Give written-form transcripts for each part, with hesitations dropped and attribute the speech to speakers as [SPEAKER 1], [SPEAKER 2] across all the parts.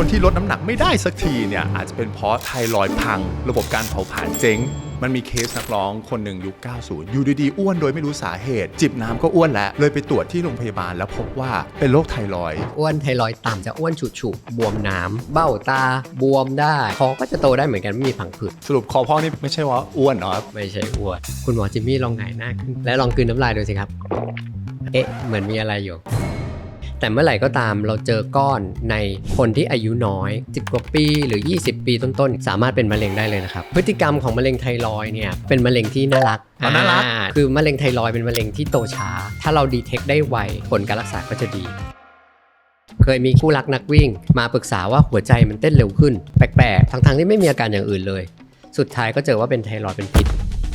[SPEAKER 1] คนที่ลดน้ำหนักไม่ได้สักทีเนี่ยอาจจะเป็นเพราะไทรอยด์พังระบบการเผาผลาญเจ๊งมันมีเคสนักร้องคนหนึ่งยุค 90 อยู่ดีๆอ้วนโดยไม่รู้สาเหตุจิบน้ำก็อ้วนแล้วเลยไปตรวจที่โรงพยาบาลแล้วพบว่าเป็นโรคไทรอยด์
[SPEAKER 2] อ้วนไทรอยด์ต่ำจะอ้วนฉุๆบวมน้ำเบ้าตาบวมได้คอก็จะโตได้เหมือนกันไม่มีผังผืด
[SPEAKER 1] สรุปคอพ่อนี่ไม่ใช่ว่าอ้วนเนาะ
[SPEAKER 2] ไม่ใช่อ้วนคุณหมอจิมมี่ลองหงายหน้าขึ้นและลองกลืนน้ำลายดูสิครับเหมือนมีอะไรอยู่แต่เมื่อไหร่ก็ตามเราเจอก้อนในคนที่อายุน้อย10 กว่าปีหรือ20 ปีต้นๆสามารถเป็นมะเร็งได้เลยนะครับพฤติกรรมของมะเร็งไทรอยด์เนี่ยเป็นมะเร็งที่น่ารักคือมะเร็งไทรอยด์เป็นมะเร็งที่โตช้าถ้าเราดีเทคได้ไวผลการรักษาก็จะดีเคยมีคู่รักนักวิ่งมาปรึกษาว่าหัวใจมันเต้นเร็วขึ้นแปลกๆทั้งๆที่ไม่มีอาการอย่างอื่นเลยสุดท้ายก็เจอว่าเป็นไทรอยด์เป็นพิษ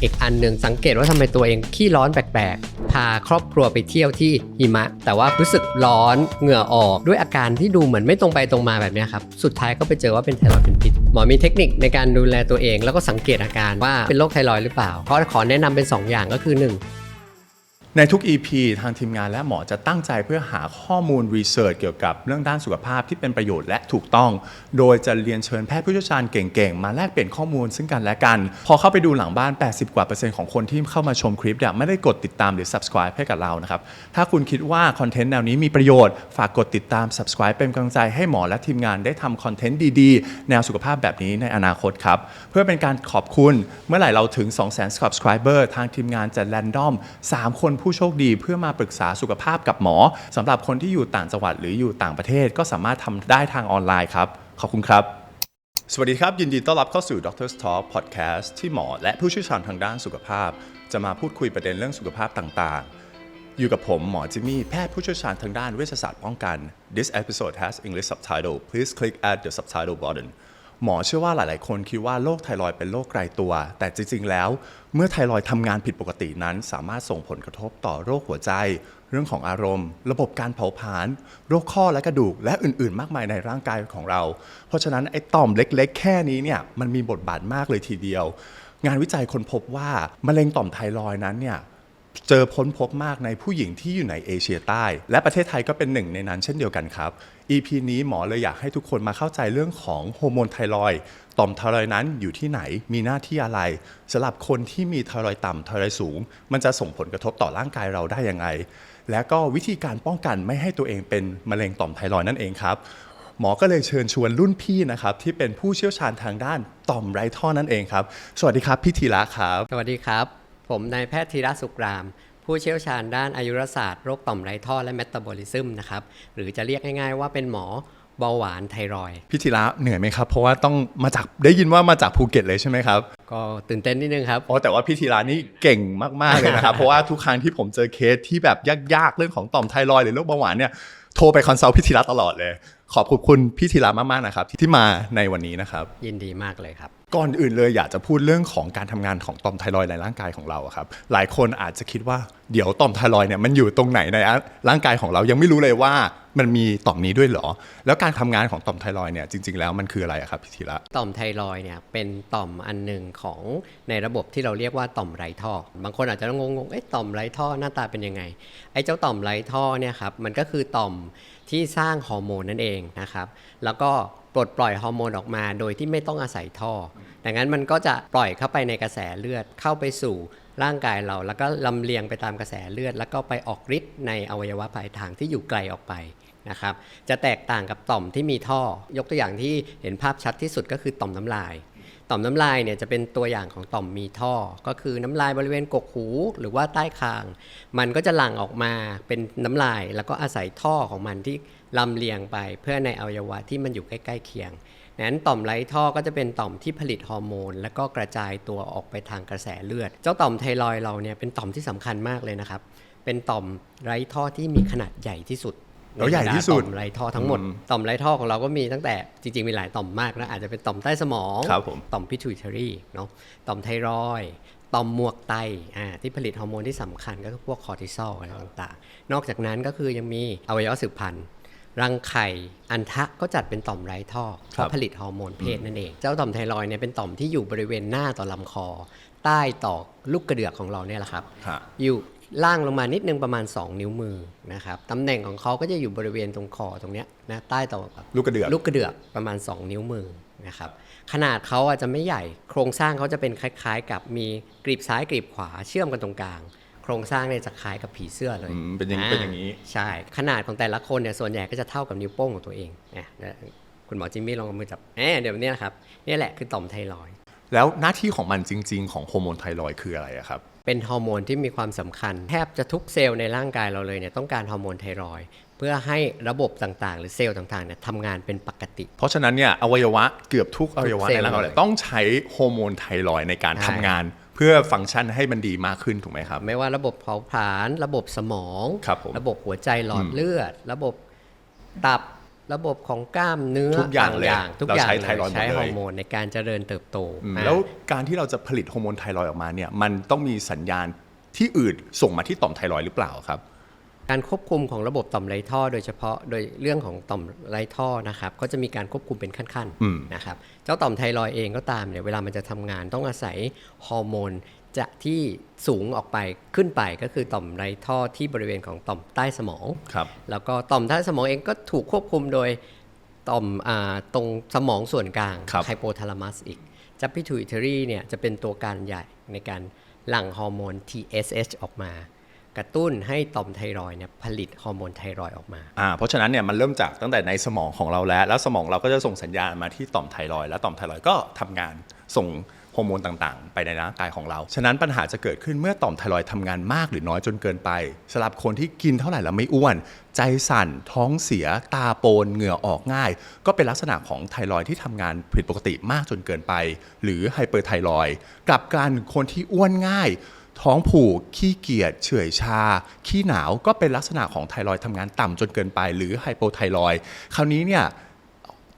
[SPEAKER 2] อีกอันหนึ่งสังเกตว่าทำไมตัวเองขี้ร้อนแปลกๆพาครอบครัวไปเที่ยวที่หิมะแต่ว่ารู้สึกร้อนเหงื่อออกด้วยอาการที่ดูเหมือนไม่ตรงไปตรงมาแบบนี้ครับสุดท้ายก็ไปเจอว่าเป็นไทรอยด์เป็นพิษหมอมีเทคนิคในการดูแลตัวเองแล้วก็สังเกตอาการว่าเป็นโรคไทรอยด์หรือเปล่าก็ขอแนะนำเป็น2อย่างก็คือ1
[SPEAKER 1] ในทุก EP ทางทีมงานและหมอจะตั้งใจเพื่อหาข้อมูลรีเสิร์ชเกี่ยวกับเรื่องด้านสุขภาพที่เป็นประโยชน์และถูกต้องโดยจะเรียนเชิญแพทย์ผู้เชี่ยวชาญเก่งๆมาแลกเปลี่ยนข้อมูลซึ่งกันและกันพอเข้าไปดูหลังบ้าน 80% กว่าของคนที่เข้ามาชมคลิปไม่ได้กดติดตามหรือ subscribe ให้กับเรานะครับถ้าคุณคิดว่าคอนเทนต์แนวนี้มีประโยชน์ฝากกดติดตาม subscribe เป็นกำลังใจให้หมอและทีมงานได้ทำคอนเทนต์ดีๆแนวสุขภาพแบบนี้ในอนาคตครับเพื่อเป็นการขอบคุณเมื่อไหร่เราถึง 200,000 subscriber ทางทีมงานจะ random 3 คนผู้โชคดีเพื่อมาปรึกษาสุขภาพกับหมอสำหรับคนที่อยู่ต่างจังหวัดหรืออยู่ต่างประเทศก็สามารถทำได้ทางออนไลน์ครับขอบคุณครับสวัสดีครับยินดีต้อนรับเข้าสู่ Doctor's Talk Podcast ที่หมอและผู้เชี่ยวชาญทางด้านสุขภาพจะมาพูดคุยประเด็นเรื่องสุขภาพต่างๆอยู่กับผมหมอจิมมี่แพทย์ผู้เชี่ยวชาญทางด้านเวชศาสตร์ป้องกัน This episode has English subtitle Please click at the subtitle buttonหมอเชื่อว่าหลายๆคนคิดว่าโรคไทรอยด์เป็นโรคไกลตัวแต่จริงๆแล้วเมื่อไทรอยด์ทำงานผิดปกตินั้นสามารถส่งผลกระทบต่อโรคหัวใจเรื่องของอารมณ์ระบบการเผาผลาญโรคข้อและกระดูกและอื่นๆมากมายในร่างกายของเราเพราะฉะนั้นไอ้ต่อมเล็กๆแค่นี้เนี่ยมันมีบทบาทมากเลยทีเดียวงานวิจัยค้นพบว่ามะเร็งต่อมไทรอยด์นั้นเนี่ยเจอพ้นพบมากในผู้หญิงที่อยู่ในเอเชียใต้และประเทศไทยก็เป็นหนึ่งในนั้นเช่นเดียวกันครับ EP นี้หมอเลยอยากให้ทุกคนมาเข้าใจเรื่องของฮอร์โมนไทรอยด์ต่อมไทรอยด์นั้นอยู่ที่ไหนมีหน้าที่อะไรสำหรับคนที่มีไทรอยด์ต่ำไทรอยด์สูงมันจะส่งผลกระทบต่อร่างกายเราได้ยังไงและก็วิธีการป้องกันไม่ให้ตัวเองเป็นมะเร็งต่อมไทรอยด์นั่นเองครับหมอก็เลยเชิญชวนรุ่นพี่นะครับที่เป็นผู้เชี่ยวชาญทางด้านต่อมไร้ท่อนั่นเองครับสวัสดีครับพี่ธีระครับ
[SPEAKER 2] สวัสดีครับผมนายแพทย์ธีระสุขรามผู้เชี่ยวชาญด้านอายุรศาสตร์โรคต่อมไร้ท่อและเมตาบอลิซึมนะครับหรือจะเรียกง่ายๆว่าเป็นหมอเบาหวานไทรอยด์
[SPEAKER 1] พี่ธีระเหนื่อยไหมครับเพราะว่าต้องมาจากได้ยินว่ามาจากภูเก็ตเลยใช่ไหมครับ
[SPEAKER 2] ก็ตื่นเต้นนิดนึงครับ
[SPEAKER 1] แต่ว่าพี่ธีระนี่เก่งมากๆเลยนะครับ เพราะว่าทุกครั้งที่ผมเจอเคสที่แบบยากๆเรื่องของต่อมไทรอยด์หรือโรคเบาหวานเนี่ยโทรไปคอนซัลท์พี่ธีระตลอดเลยขอบคุณพี่ธีระมากๆนะครับที่มาในวันนี้นะครับ
[SPEAKER 2] ยินดีมากเลยครับ
[SPEAKER 1] ก่อนอื่นเลยอยากจะพูดเรื่องของการทำงานของต่อมไทรอยด์ในร่างกายของเราครับหลายคนอาจจะคิดว่าเดี๋ยวต่อมไทรอยด์เนี่ยมันอยู่ตรงไหนในร่างกายของเรายังไม่รู้เลยว่ามันมีต่อมนี้ด้วยเหรอแล้วการทำงานของต่อมไทรอยด์เนี่ยจริงๆแล้วมันคืออะไรครับพี่ธีระ
[SPEAKER 2] ต่อมไทรอยด์เนี่ยเป็นต่อมอันหนึ่งของในระบบที่เราเรียกว่าต่อมไร้ท่อบางคนอาจจะงงต่อมไร้ท่อหน้าตาเป็นยังไงไอ้เจ้าต่อมไร้ท่อเนี่ยครับมันก็คือต่อมที่สร้างฮอร์โมนนั่นเองนะครับแล้วก็ปลดปล่อยฮอร์โมนออกมาโดยที่ไม่ต้องอาศัยท่อดังนั้นมันก็จะปล่อยเข้าไปในกระแสเลือดเข้าไปสู่ร่างกายเราแล้วก็ลำเลียงไปตามกระแสเลือดแล้วก็ไปออกฤทธิ์ในอวัยวะปลายทางที่อยู่ไกลออกไปนะครับจะแตกต่างกับต่อมที่มีท่อยกตัวอย่างที่เห็นภาพชัดที่สุดก็คือต่อมน้ำลายต่อมน้ำลายเนี่ยจะเป็นตัวอย่างของต่อมมีท่อก็คือน้ำลายบริเวณกกหูหรือว่าใต้คางมันก็จะหลั่งออกมาเป็นน้ำลายแล้วก็อาศัยท่อของมันที่ลำเลียงไปเพื่อในอวัยวะที่มันอยู่ใกล้ๆเคียงนั้นต่อมไร้ท่อก็จะเป็นต่อมที่ผลิตฮอร์โมนแล้วก็กระจายตัวออกไปทางกระแสเลือดเจ้าต่อมไทรอยด์เราเนี่ยเป็นต่อมที่สำคัญมากเลยนะครับเป็นต่อมไร้ท่อที่มีขนาดใหญ่ที่สุด
[SPEAKER 1] แล้วใหญ่ที่สุด
[SPEAKER 2] ต่อมไร้ท่อทั้งหมดต่อมไร้ท่อของเราก็มีตั้งแต่จริงๆมีหลายต่อมมากนะอาจจะเป็นต่อมใต้สมองต่อมพิทูอิทารีเนาะต่อมไทรอยด์ต่อมหมวกไตที่ผลิตฮอร์โมนที่สำคัญก็คือพวกคอร์ติซอลอะไรต่างๆนอกจากนั้นก็คือยังมีอวัยวะสืบพันธุ์รังไข่อัณฑะก็จัดเป็นต่อมไร้ท่อเพราะผลิตฮอร์โมนเพศนั่นเองเจ้าต่อมไทรอยด์เนี่ยเป็นต่อมที่อยู่บริเวณหน้าต่อลำคอใต้ต่อลูกกระเดือกของเราเนี่ยแหละครับ ล่างลงมานิดนึงประมาณ 2 นิ้วมือนะครับตำแหน่งของเขาก็จะอยู่บริเวณตรงคอตรงเนี้ยนะใต้ต่อ
[SPEAKER 1] ลูกกระเดือก
[SPEAKER 2] ลูกกระเดือกประมาณ 2 นิ้วมือนะครับขนาดเขาอาจจะไม่ใหญ่โครงสร้างเขาจะเป็นคล้ายๆ กับมีกรีบซ้ายกรีบขวาเชื่อมกันตรงกลางโครงสร้างเนี่ยจะคล้ายกับผีเสื้อเลย
[SPEAKER 1] เป็นอย่างนี้
[SPEAKER 2] ใช่ขนาดของแต่ละคนเนี่ยส่วนใหญ่ก็จะเท่ากับนิ้วโป้งของตัวเองคุณหมอจิมมี่ลองเอามือจับเดี๋ยวนี้นะครับนี่แหละคือต่อมไทรอยด์
[SPEAKER 1] แล้วหน้าที่ของมันจริงๆของโฮอร์โมนไทรอยด์คืออะไรอะครับ
[SPEAKER 2] เป็นฮอร์โมนที่มีความสำคัญแทบจะทุกเซลล์ในร่างกายเราเลยเนี่ยต้องการฮอร์โมนไทรอยด์เพื่อให้ระบบต่างๆหรือเซลล์ต่างๆเนี่ยทำงานเป็นปกติ
[SPEAKER 1] เพราะฉะนั้นเนี่ยอวัยวะเกือบทุกอวัยวะ
[SPEAKER 2] ทุกเซลล์
[SPEAKER 1] ในร่างกาย
[SPEAKER 2] เลย
[SPEAKER 1] ต้องใช้ฮอร์โมนไทรอยด์ในการ
[SPEAKER 2] ใช่
[SPEAKER 1] ทำงาน เพื่อฟังก์ชันให้มันดีมากขึ้นถูกไหมครับ
[SPEAKER 2] ไม่ว่าระบบเผาผลาญระบบสมอง
[SPEAKER 1] ครับผม
[SPEAKER 2] ระบบหัวใจหลอดเลือด ระบบตับระบบของกล้ามเนื้อ
[SPEAKER 1] ทุกอย่างเลย
[SPEAKER 2] ทุกอย่าง
[SPEAKER 1] เราใช้
[SPEAKER 2] เล
[SPEAKER 1] ไทรอยด์หมดเลย
[SPEAKER 2] ใช้ฮอร์โมนในการเจริญเติบโต
[SPEAKER 1] แล้วการที่เราจะผลิตฮอร์โมนไทรอยด์ออกมาเนี่ยมันต้องมีสัญญาณที่อื่นส่งมาที่ต่อมไทรอยด์หรือเปล่าครับ
[SPEAKER 2] การควบคุมของระบบต่อมไรท่อโดยเฉพาะโดยเรื่องของต่อมไรท่อนะครับก็จะมีการควบคุมเป็นขั้นๆนะครับเจ้าต่อมไทรอยด์เองก็ตามเนี่ยเวลามันจะทำงานต้องอาศัยฮอร์โมนจะที่สูงออกไปขึ้นไปก็คือต่อมไรท่อที่บริเวณของต่อมใต้สมอง
[SPEAKER 1] ครับ
[SPEAKER 2] แล้วก็ต่อมใต้สมองเองก็ถูกควบคุมโดยต่อมตรงสมองส่วนกลาง
[SPEAKER 1] ครับ
[SPEAKER 2] ไฮโปทาลามัสอีกจับพิทูอิทรีเนี่ยจะเป็นตัวการใหญ่ในการหลั่งฮอร์โมน TSH ออกมา กระตุ้นให้ต่อมไทรอยด์เนี่ยผลิตฮอร์โมนไทรอยด์ออกมา
[SPEAKER 1] เพราะฉะนั้นเนี่ยมันเริ่มจากตั้งแต่ในสมองของเราแล้วสมองเราก็จะส่งสัญญาณมาที่ต่อมไทรอยด์แล้วต่อมไทรอยด์ก็ทำงานส่งฮอร์โมนต่างๆ ไปในร่างกายของเรา ฉะนั้นปัญหาจะเกิดขึ้นเมื่อต่อมไทรอยด์ทำงานมากหรือน้อยจนเกินไปสำหรับคนที่กินเท่าไหร่แล้วไม่อ้วน ใจสั่นท้องเสีย ตาโปนเหงื่อออกง่าย ก็เป็นลักษณะของไทรอยด์ที่ทำงานผิดปกติมากจนเกินไป หรือไฮเปอร์ไทรอยด์กลับกันคนที่อ้วนง่าย ท้องผูกขี้เกียจเฉื่อยชา ขี้หนาวก็เป็นลักษณะของไทรอยด์ทำงานต่ำจนเกินไป หรือไฮโปไทรอยด์คราวนี้เนี่ย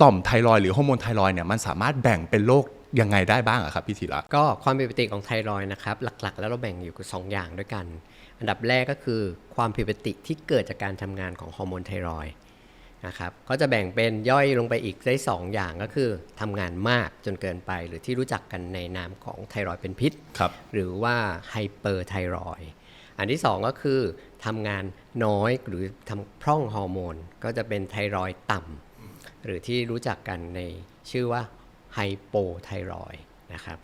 [SPEAKER 1] ต่อมไทรอยด์หรือฮอร์โมนไทรอยด์เนี่ยมันสามารถแบ่งเป็นโรคยังไงได้บ้างอะครับพี่ธีระ
[SPEAKER 2] ก็ความผิดปกติของไทรอยด์นะครับหลักๆ แล้วเราแบ่งอยู่สองอย่างด้วยกัน อันดับแรกก็คือความผิดปกติที่เกิดจากการทำงานของฮอร์โมนไทรอยด์นะครับก็จะแบ่งเป็นย่อยลงไปอีกได้2อย่างก็คือทำงานมากจนเกินไปหรือที่รู้จักกันในนามของไทรอยด์เป็นพิษ
[SPEAKER 1] ครับ
[SPEAKER 2] หรือว่าไฮเปอร์ไทรอยด์อันที่2ก็คือทำงานน้อยหรือทำพร่องฮอร์โมนก็จะเป็นไทรอยด์ต่ำหรือที่รู้จักกันในชื่อว่าไฮโปไทรอยด์นะครับ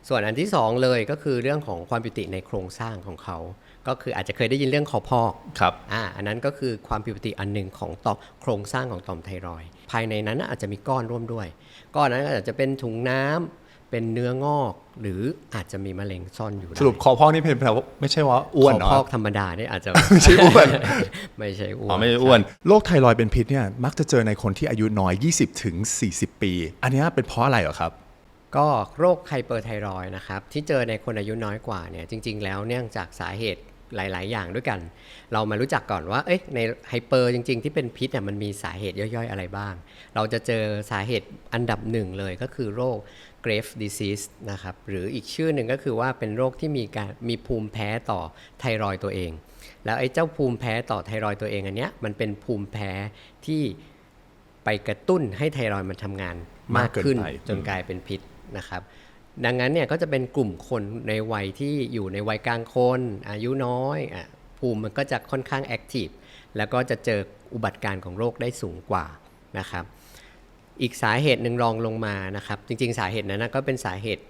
[SPEAKER 2] ส่วนอันที่2เลยก็คือเรื่องของความผิดปกติในโครงสร้างของเขาก็คืออาจจะเคยได้ยินเรื่องคอพอก
[SPEAKER 1] ครับ
[SPEAKER 2] อันนั้นก็คือความผิดปกติอันหนึ่งของต่อโครงสร้างของต่อมไทรอยด์ภายในนั้นอาจจะมีก้อนร่วมด้วยก้อนนั้นอาจจะเป็นถุงน้ำเป็นเนื้องอกหรืออาจจะมีมะเร็งซ่อนอยู่ได้
[SPEAKER 1] สรุปคอพอกนี่เป็นแปลว่าไม่ใช่ว่าอ้วน
[SPEAKER 2] คอ
[SPEAKER 1] เนาะ
[SPEAKER 2] พอกธรรมดาเนี่ยอาจจะ
[SPEAKER 1] ไม่ใช่อ้วน
[SPEAKER 2] ไม่ใช่อ้วน
[SPEAKER 1] ไม่ใช่อ้วนโรคไทรอยด์เป็นพิษเนี่ยมักจะเจอในคนที่อายุน้อย 20 ถึง 40 ปี อันนี้เป็นเพราะอะไรเหรอครับ
[SPEAKER 2] ก็โรคไฮเปอร์ไทรอยด์นะครับที่เจอในคนอายุน้อยกว่าเนี่ยจริงๆแล้วเนื่องจากสาเหตุหลายๆ อย่างด้วยกัน เรามารู้จักก่อนว่าในไฮเปอร์จริงๆที่เป็นพิษเนี่ยมันมีสาเหตุย่อยๆอะไรบ้าง เราจะเจอสาเหตุอันดับหนึ่งเลยก็คือโรค Graves disease นะครับหรืออีกชื่อหนึ่งก็คือว่าเป็นโรคที่มีภูมิแพ้ต่อไทรอยด์ตัวเอง แล้วไอ้เจ้าภูมิแพ้ต่อไทรอยด์ตัวเองอันเนี้ยมันเป็นภูมิแพ้ที่ไปกระตุ้นให้ไทรอยด์มันทำงานมากขึ้น
[SPEAKER 1] มากเกินไป
[SPEAKER 2] จนกลายเป็นพิษนะครับดังนั้นเนี่ยก็จะเป็นกลุ่มคนในวัยที่อยู่ในวัยกลางคนอายุน้อยภูมิมันก็จะค่อนข้างแอคทีฟแล้วก็จะเจออุบัติการณ์ของโรคได้สูงกว่านะครับอีกสาเหตุหนึ่งรองลงมานะครับจริงๆสาเหตุนั้นนะก็เป็นสาเหตุ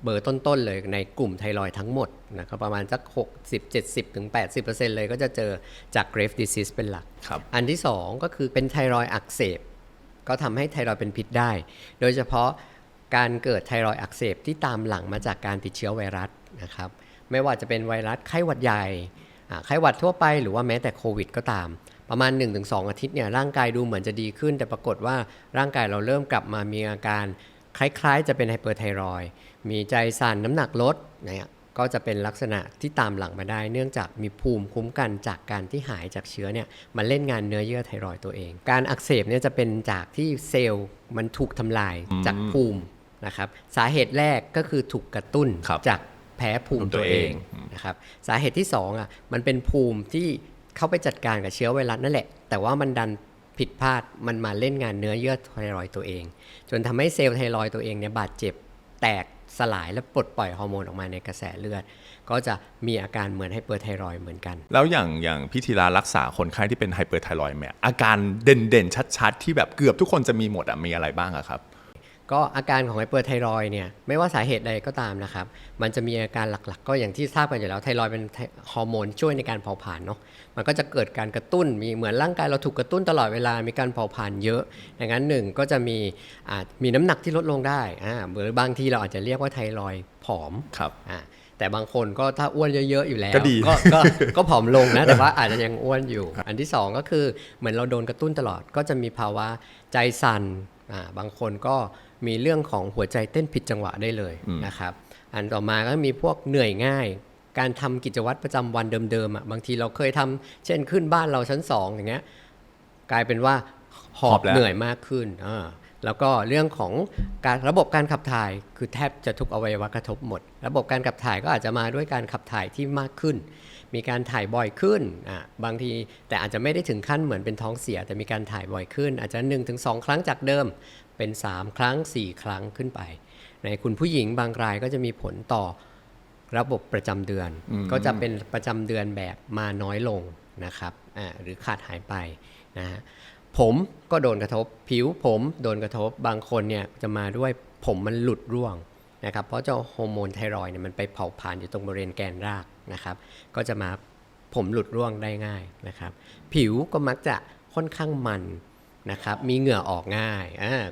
[SPEAKER 2] เบอร์ต้นๆเลยในกลุ่มไทรอยด์ทั้งหมดนะครับประมาณสัก60-70ถึง 80% เลยก็จะเจอจาก Graves disease เป็นหลัก
[SPEAKER 1] ครับ
[SPEAKER 2] อันที่2ก็คือเป็นไทรอยด์อักเสบก็ทำให้ไทรอยด์เป็นพิษได้โดยเฉพาะการเกิดไทรอยด์อักเสบที่ตามหลังมาจากการติดเชื้อไวรัสนะครับไม่ว่าจะเป็นไวรัสไข้หวัดใหญ่ไข้หวัดทั่วไปหรือว่าแม้แต่โควิดก็ตามประมาณ 1-2 อาทิตย์เนี่ยร่างกายดูเหมือนจะดีขึ้นแต่ปรากฏว่าร่างกายเราเริ่มกลับมามีอาการคล้ายๆจะเป็นไฮเปอร์ไทรอยด์มีใจสั่นน้ำหนักลดเนี่ยก็จะเป็นลักษณะที่ตามหลังมาได้เนื่องจากมีภูมิคุ้มกันจากการที่หายจากเชื้อเนี่ยมาเล่นงานเนื้อเยื่อไทรอยด์ตัวเองการอักเสบเนี่ยจะเป็นจากที่เซลล์มันถูกทำลายจากภูมินะครับสาเหตุแรกก็คือถูกกระตุ้น
[SPEAKER 1] ครับ
[SPEAKER 2] จากแพ้ภูมิตัวเองนะครับสาเหตุที่2มันเป็นภูมิที่เข้าไปจัดการกับเชื้อไวรัสนั่นแหละแต่ว่ามันดันผิดพลาดมันมาเล่นงานเนื้อเยื่อไทรอยด์ตัวเองจนทำให้เซลล์ไทรอยด์ตัวเองเนี่ยบาดเจ็บแตก สลายและปลดปล่อยฮอร์โมนออกมาในกระแสเลือดก็จะมีอาการเหมือนไฮเปอร์ไทรอยด์เหมือนกัน
[SPEAKER 1] แล้วอย่างพี่ธีรารักษาคนไข้ที่เป็นไฮเปอร์ไทรอยด์เนี่ยอาการเด่นๆชัดๆที่แบบเกือบทุกคนจะมีหมดมีอะไรบ้างอะครับ
[SPEAKER 2] ก็อาการของไฮเปอร์ไทรอยด์เนี่ยไม่ว่าสาเหตุใดก็ตามนะครับมันจะมีอาการหลักๆก็อย่างที่ทราบกันอยู่แล้วไทรอยด์เป็นฮอร์โมนช่วยในการเผาผลาญเนาะมันก็จะเกิดการกระตุ้นมีเหมือนร่างกายเราถูกกระตุ้นตลอดเวลามีการเผาผลาญเยอะอย่างนั้นหนึ่งก็จะมีน้ำหนักที่ลดลงได้หรือบางทีเราอาจจะเรียกว่าไทรอยด์ผอม
[SPEAKER 1] ครับ
[SPEAKER 2] แต่บางคนก็ถ้าอ้วนเยอะๆอยู่แล้ว
[SPEAKER 1] ก็ดี
[SPEAKER 2] ก็ผอมลงนะแต่ว่าอาจจะยังอ้วนอยู่อันที่สองก็คือเหมือนเราโดนกระตุ้นตลอดก็จะมีภาวะใจสั่นบางคนก็มีเรื่องของหัวใจเต้นผิดจังหวะได้เลยนะครับอันต่อมาก็มีพวกเหนื่อยง่ายการทำกิจวัตรประจำวันเดิมๆบางทีเราเคยทำเช่นขึ้นบ้านเราชั้น2อย่างเงี้ยกลายเป็นว่าหอบเหนื่อยมากขึ้นแล้วก็เรื่องของระบบการขับถ่ายคือแทบจะทุกอวัยวะกระทบหมดระบบการขับถ่ายก็อาจจะมาด้วยการขับถ่ายที่มากขึ้นมีการถ่ายบ่อยขึ้นบางทีแต่อาจจะไม่ได้ถึงขั้นเหมือนเป็นท้องเสียแต่มีการถ่ายบ่อยขึ้นอาจจะ 1-2 ครั้งจากเดิมเป็น3 ครั้ง 4 ครั้งขึ้นไปในคุณผู้หญิงบางรายก็จะมีผลต่อระบบประจำเดือนก็จะเป็นประจำเดือนแบบมาน้อยลงนะครับหรือขาดหายไปนะฮะผมก็โดนกระทบผิวผมโดนกระทบบางคนเนี่ยจะมาด้วยผมมันหลุดร่วงนะครับเพราะเจ้าฮอร์โมนไทรอยด์เนี่ยมันไปเผาผลาญอยู่ตรงบริเวณแกนรากนะครับก็จะมาผมหลุดร่วงได้ง่ายนะครับผิวก็มักจะค่อนข้างมันนะครับมีเหงื่อออกง่าย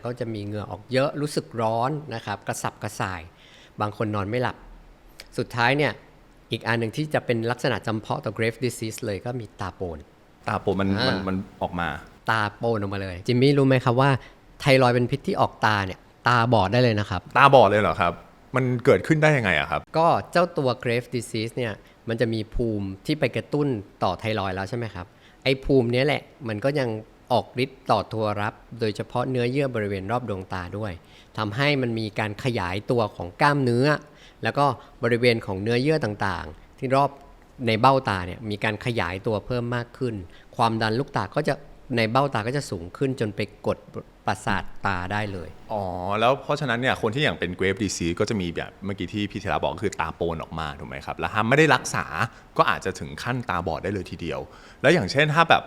[SPEAKER 2] ก็จะมีเหงื่อออกเยอะรู้สึกร้อนนะครับกระสับกระส่ายบางคนนอนไม่หลับสุดท้ายเนี่ยอีกอันหนึ่งที่จะเป็นลักษณะจำเพาะต่อ Graves' disease เลยก็มีตาโปน
[SPEAKER 1] มันออกมา
[SPEAKER 2] ตาโปนออกมาเลยจิมมี่รู้ไหมครับว่าไทรอยด์เป็นพิษที่ออกตาเนี่ยตาบอดได้เลยนะครับ
[SPEAKER 1] ตาบอดเลยเหรอครับมันเกิดขึ้นได้ยังไงอะครับ
[SPEAKER 2] ก็เจ้าตัว Graves' disease เนี่ยมันจะมีภูมิที่ไปกระตุ้นต่อไทรอยด์แล้วใช่ไหมครับไอ้ภูมินี้แหละมันก็ยังออกฤทธิ์ต่อตัวรับโดยเฉพาะเนื้อเยื่อบริเวณรอบดวงตาด้วยทำให้มันมีการขยายตัวของกล้ามเนื้อแล้วก็บริเวณของเนื้อเยื่อต่างๆที่รอบในเบ้าตาเนี่ยมีการขยายตัวเพิ่มมากขึ้นความดันลูกตาก็จะในเบ้าตาก็จะสูงขึ้นจนไปกดประสาทตาได้เลย
[SPEAKER 1] แล้วเพราะฉะนั้นเนี่ยคนที่อย่างเป็น Graves' disease ก็จะมีแบบเมื่อกี้ที่พี่ธีระบอกคือตาโปนออกมาถูกไหมครับแล้วถ้าไม่ได้รักษาก็อาจจะถึงขั้นตาบอดได้เลยทีเดียวแล้วอย่างเช่นถ้าแบบ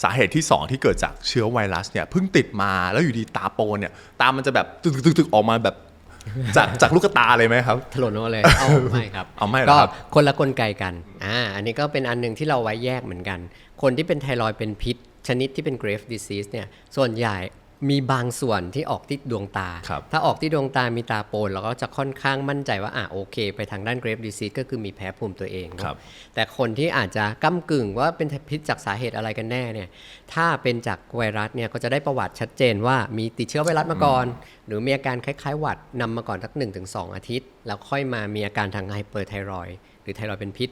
[SPEAKER 1] สาเหตุที่2ที่เกิดจากเชื้อไวรัสเนี่ยเพิ่งติดมาแล้วอยู่ดีตาโปนเนี่ยตามันจะแบบตึกๆออกมาแบบจากลูกตาเลยไหมครับ
[SPEAKER 2] ถลนออกเลยไม่ครับ
[SPEAKER 1] ไม่
[SPEAKER 2] ก็คนละกลไกกันอันนี้ก็เป็นอันนึงที่เราไว้แยกเหมือนกันคนที่เป็นไทรอยด์เป็นพิษชนิดที่เป็น Graves' disease เนี่ยส่วนใหญ่มีบางส่วนที่ออกที่ดวงตาถ้าออกที่ดวงตามีตาโปนเราก็จะค่อนข้างมั่นใจว่าโอเคไปทางด้าน Graves' disease ก็คือมีแพ้ภูมิตัวเองแต่คนที่อาจจะก้ำกึ่งว่าเป็นพิษจากสาเหตุอะไรกันแน่เนี่ยถ้าเป็นจากไวรัสเนี่ยก็จะได้ประวัติชัดเจนว่ามีติดเชื้อไวรัสมาก่อนหรือมีอาการคล้ายๆหวัดนำมาก่อนสัก 1-2 อาทิตย์แล้วค่อยมามีอาการทางไฮเปอร์ไทรอยด์หรือไทรอยด์เป็นพิษ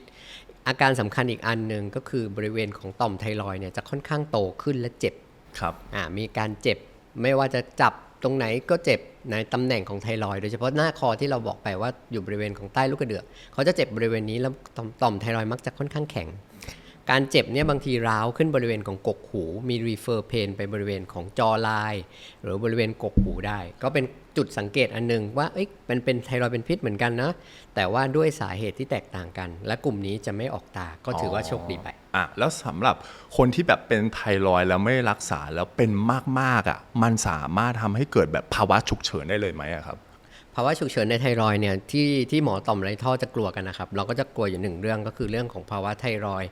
[SPEAKER 2] อาการสำคัญอีกอันหนึ่งก็คือบริเวณของต่อมไทรอยด์เนี่ยจะค่อนข้างโตขึ้นและเจ็บ
[SPEAKER 1] ครับ
[SPEAKER 2] มีการเจ็บไม่ว่าจะจับตรงไหนก็เจ็บในตำแหน่งของไทรอยด์โดยเฉพาะหน้าคอที่เราบอกไปว่าอยู่บริเวณของใต้ลูกกระเดือกเขาจะเจ็บบริเวณนี้แล้วต่อมไทรอยด์มักจะค่อนข้างแข็งการเจ็บเนี่ยบางทีร้าวขึ้นบริเวณของกกหูมี refer pain ไปบริเวณของจอไลน์หรือบริเวณกกหูได้ก็เป็นจุดสังเกตอันนึงว่ามันเป็นไทรอยด์เป็นพิษเหมือนกันนะแต่ว่าด้วยสาเหตุที่แตกต่างกันและกลุ่มนี้จะไม่ออกตาก็ถือว่าโชคดีไป
[SPEAKER 1] แล้วสำหรับคนที่แบบเป็นไทรอยด์แล้วไม่รักษาแล้วเป็นมากมันสามารถทำให้เกิดแบบภาวะฉุกเฉินได้เลยไหมครับ
[SPEAKER 2] ภาวะฉุกเฉินในไทรอยด์เนี่ยที่หมอต่อมไรท่อจะกลัวกันนะครับเราก็จะกลัวอยู่1เรื่องก็คือเรื่องของภาวะไทรอยด์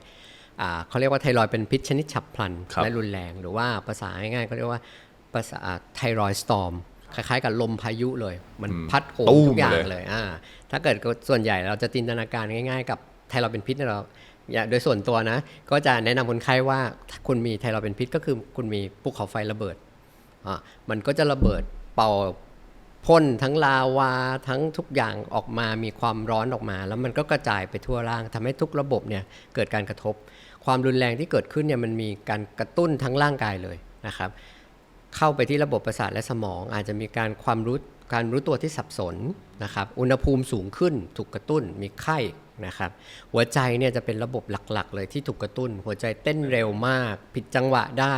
[SPEAKER 2] เขาเรียกว่าไทรอยด์เป็นพิษชนิดฉับพลันและรุนแรงหรือว่าภาษาง่ายๆเขาเรียกว่าภาษาไทรอยด์สตอร์มคล้ายๆกับลมพายุเลยมันพัดโหมทุกอย่างเลยถ้าเกิดส่วนใหญ่เราจะจินตนาการง่ายๆกับไทรอยด์เป็นพิษเราโดยส่วนตัวนะก็จะแนะนำคนไข้ว่าคุณมีไทรอยด์เป็นพิษก็คือคุณมีภูเขาไฟระเบิดมันก็จะระเบิดเป่าพ่นทั้งลาวาทั้งทุกอย่างออกมามีความร้อนออกมาแล้วมันก็กระจายไปทั่วร่างทำให้ทุกระบบเนี่ยเกิดการกระทบความรุนแรงที่เกิดขึ้นเนี่ยมันมีการกระตุ้นทั้งร่างกายเลยนะครับเข้าไปที่ระบบประสาทและสมองอาจจะมีการรู้ตัวที่สับสนนะครับอุณหภูมิสูงขึ้นถูกกระตุ้นมีไข้นะครับหัวใจเนี่ยจะเป็นระบบหลักๆเลยที่ถูกกระตุ้นหัวใจเต้นเร็วมากผิดจังหวะได้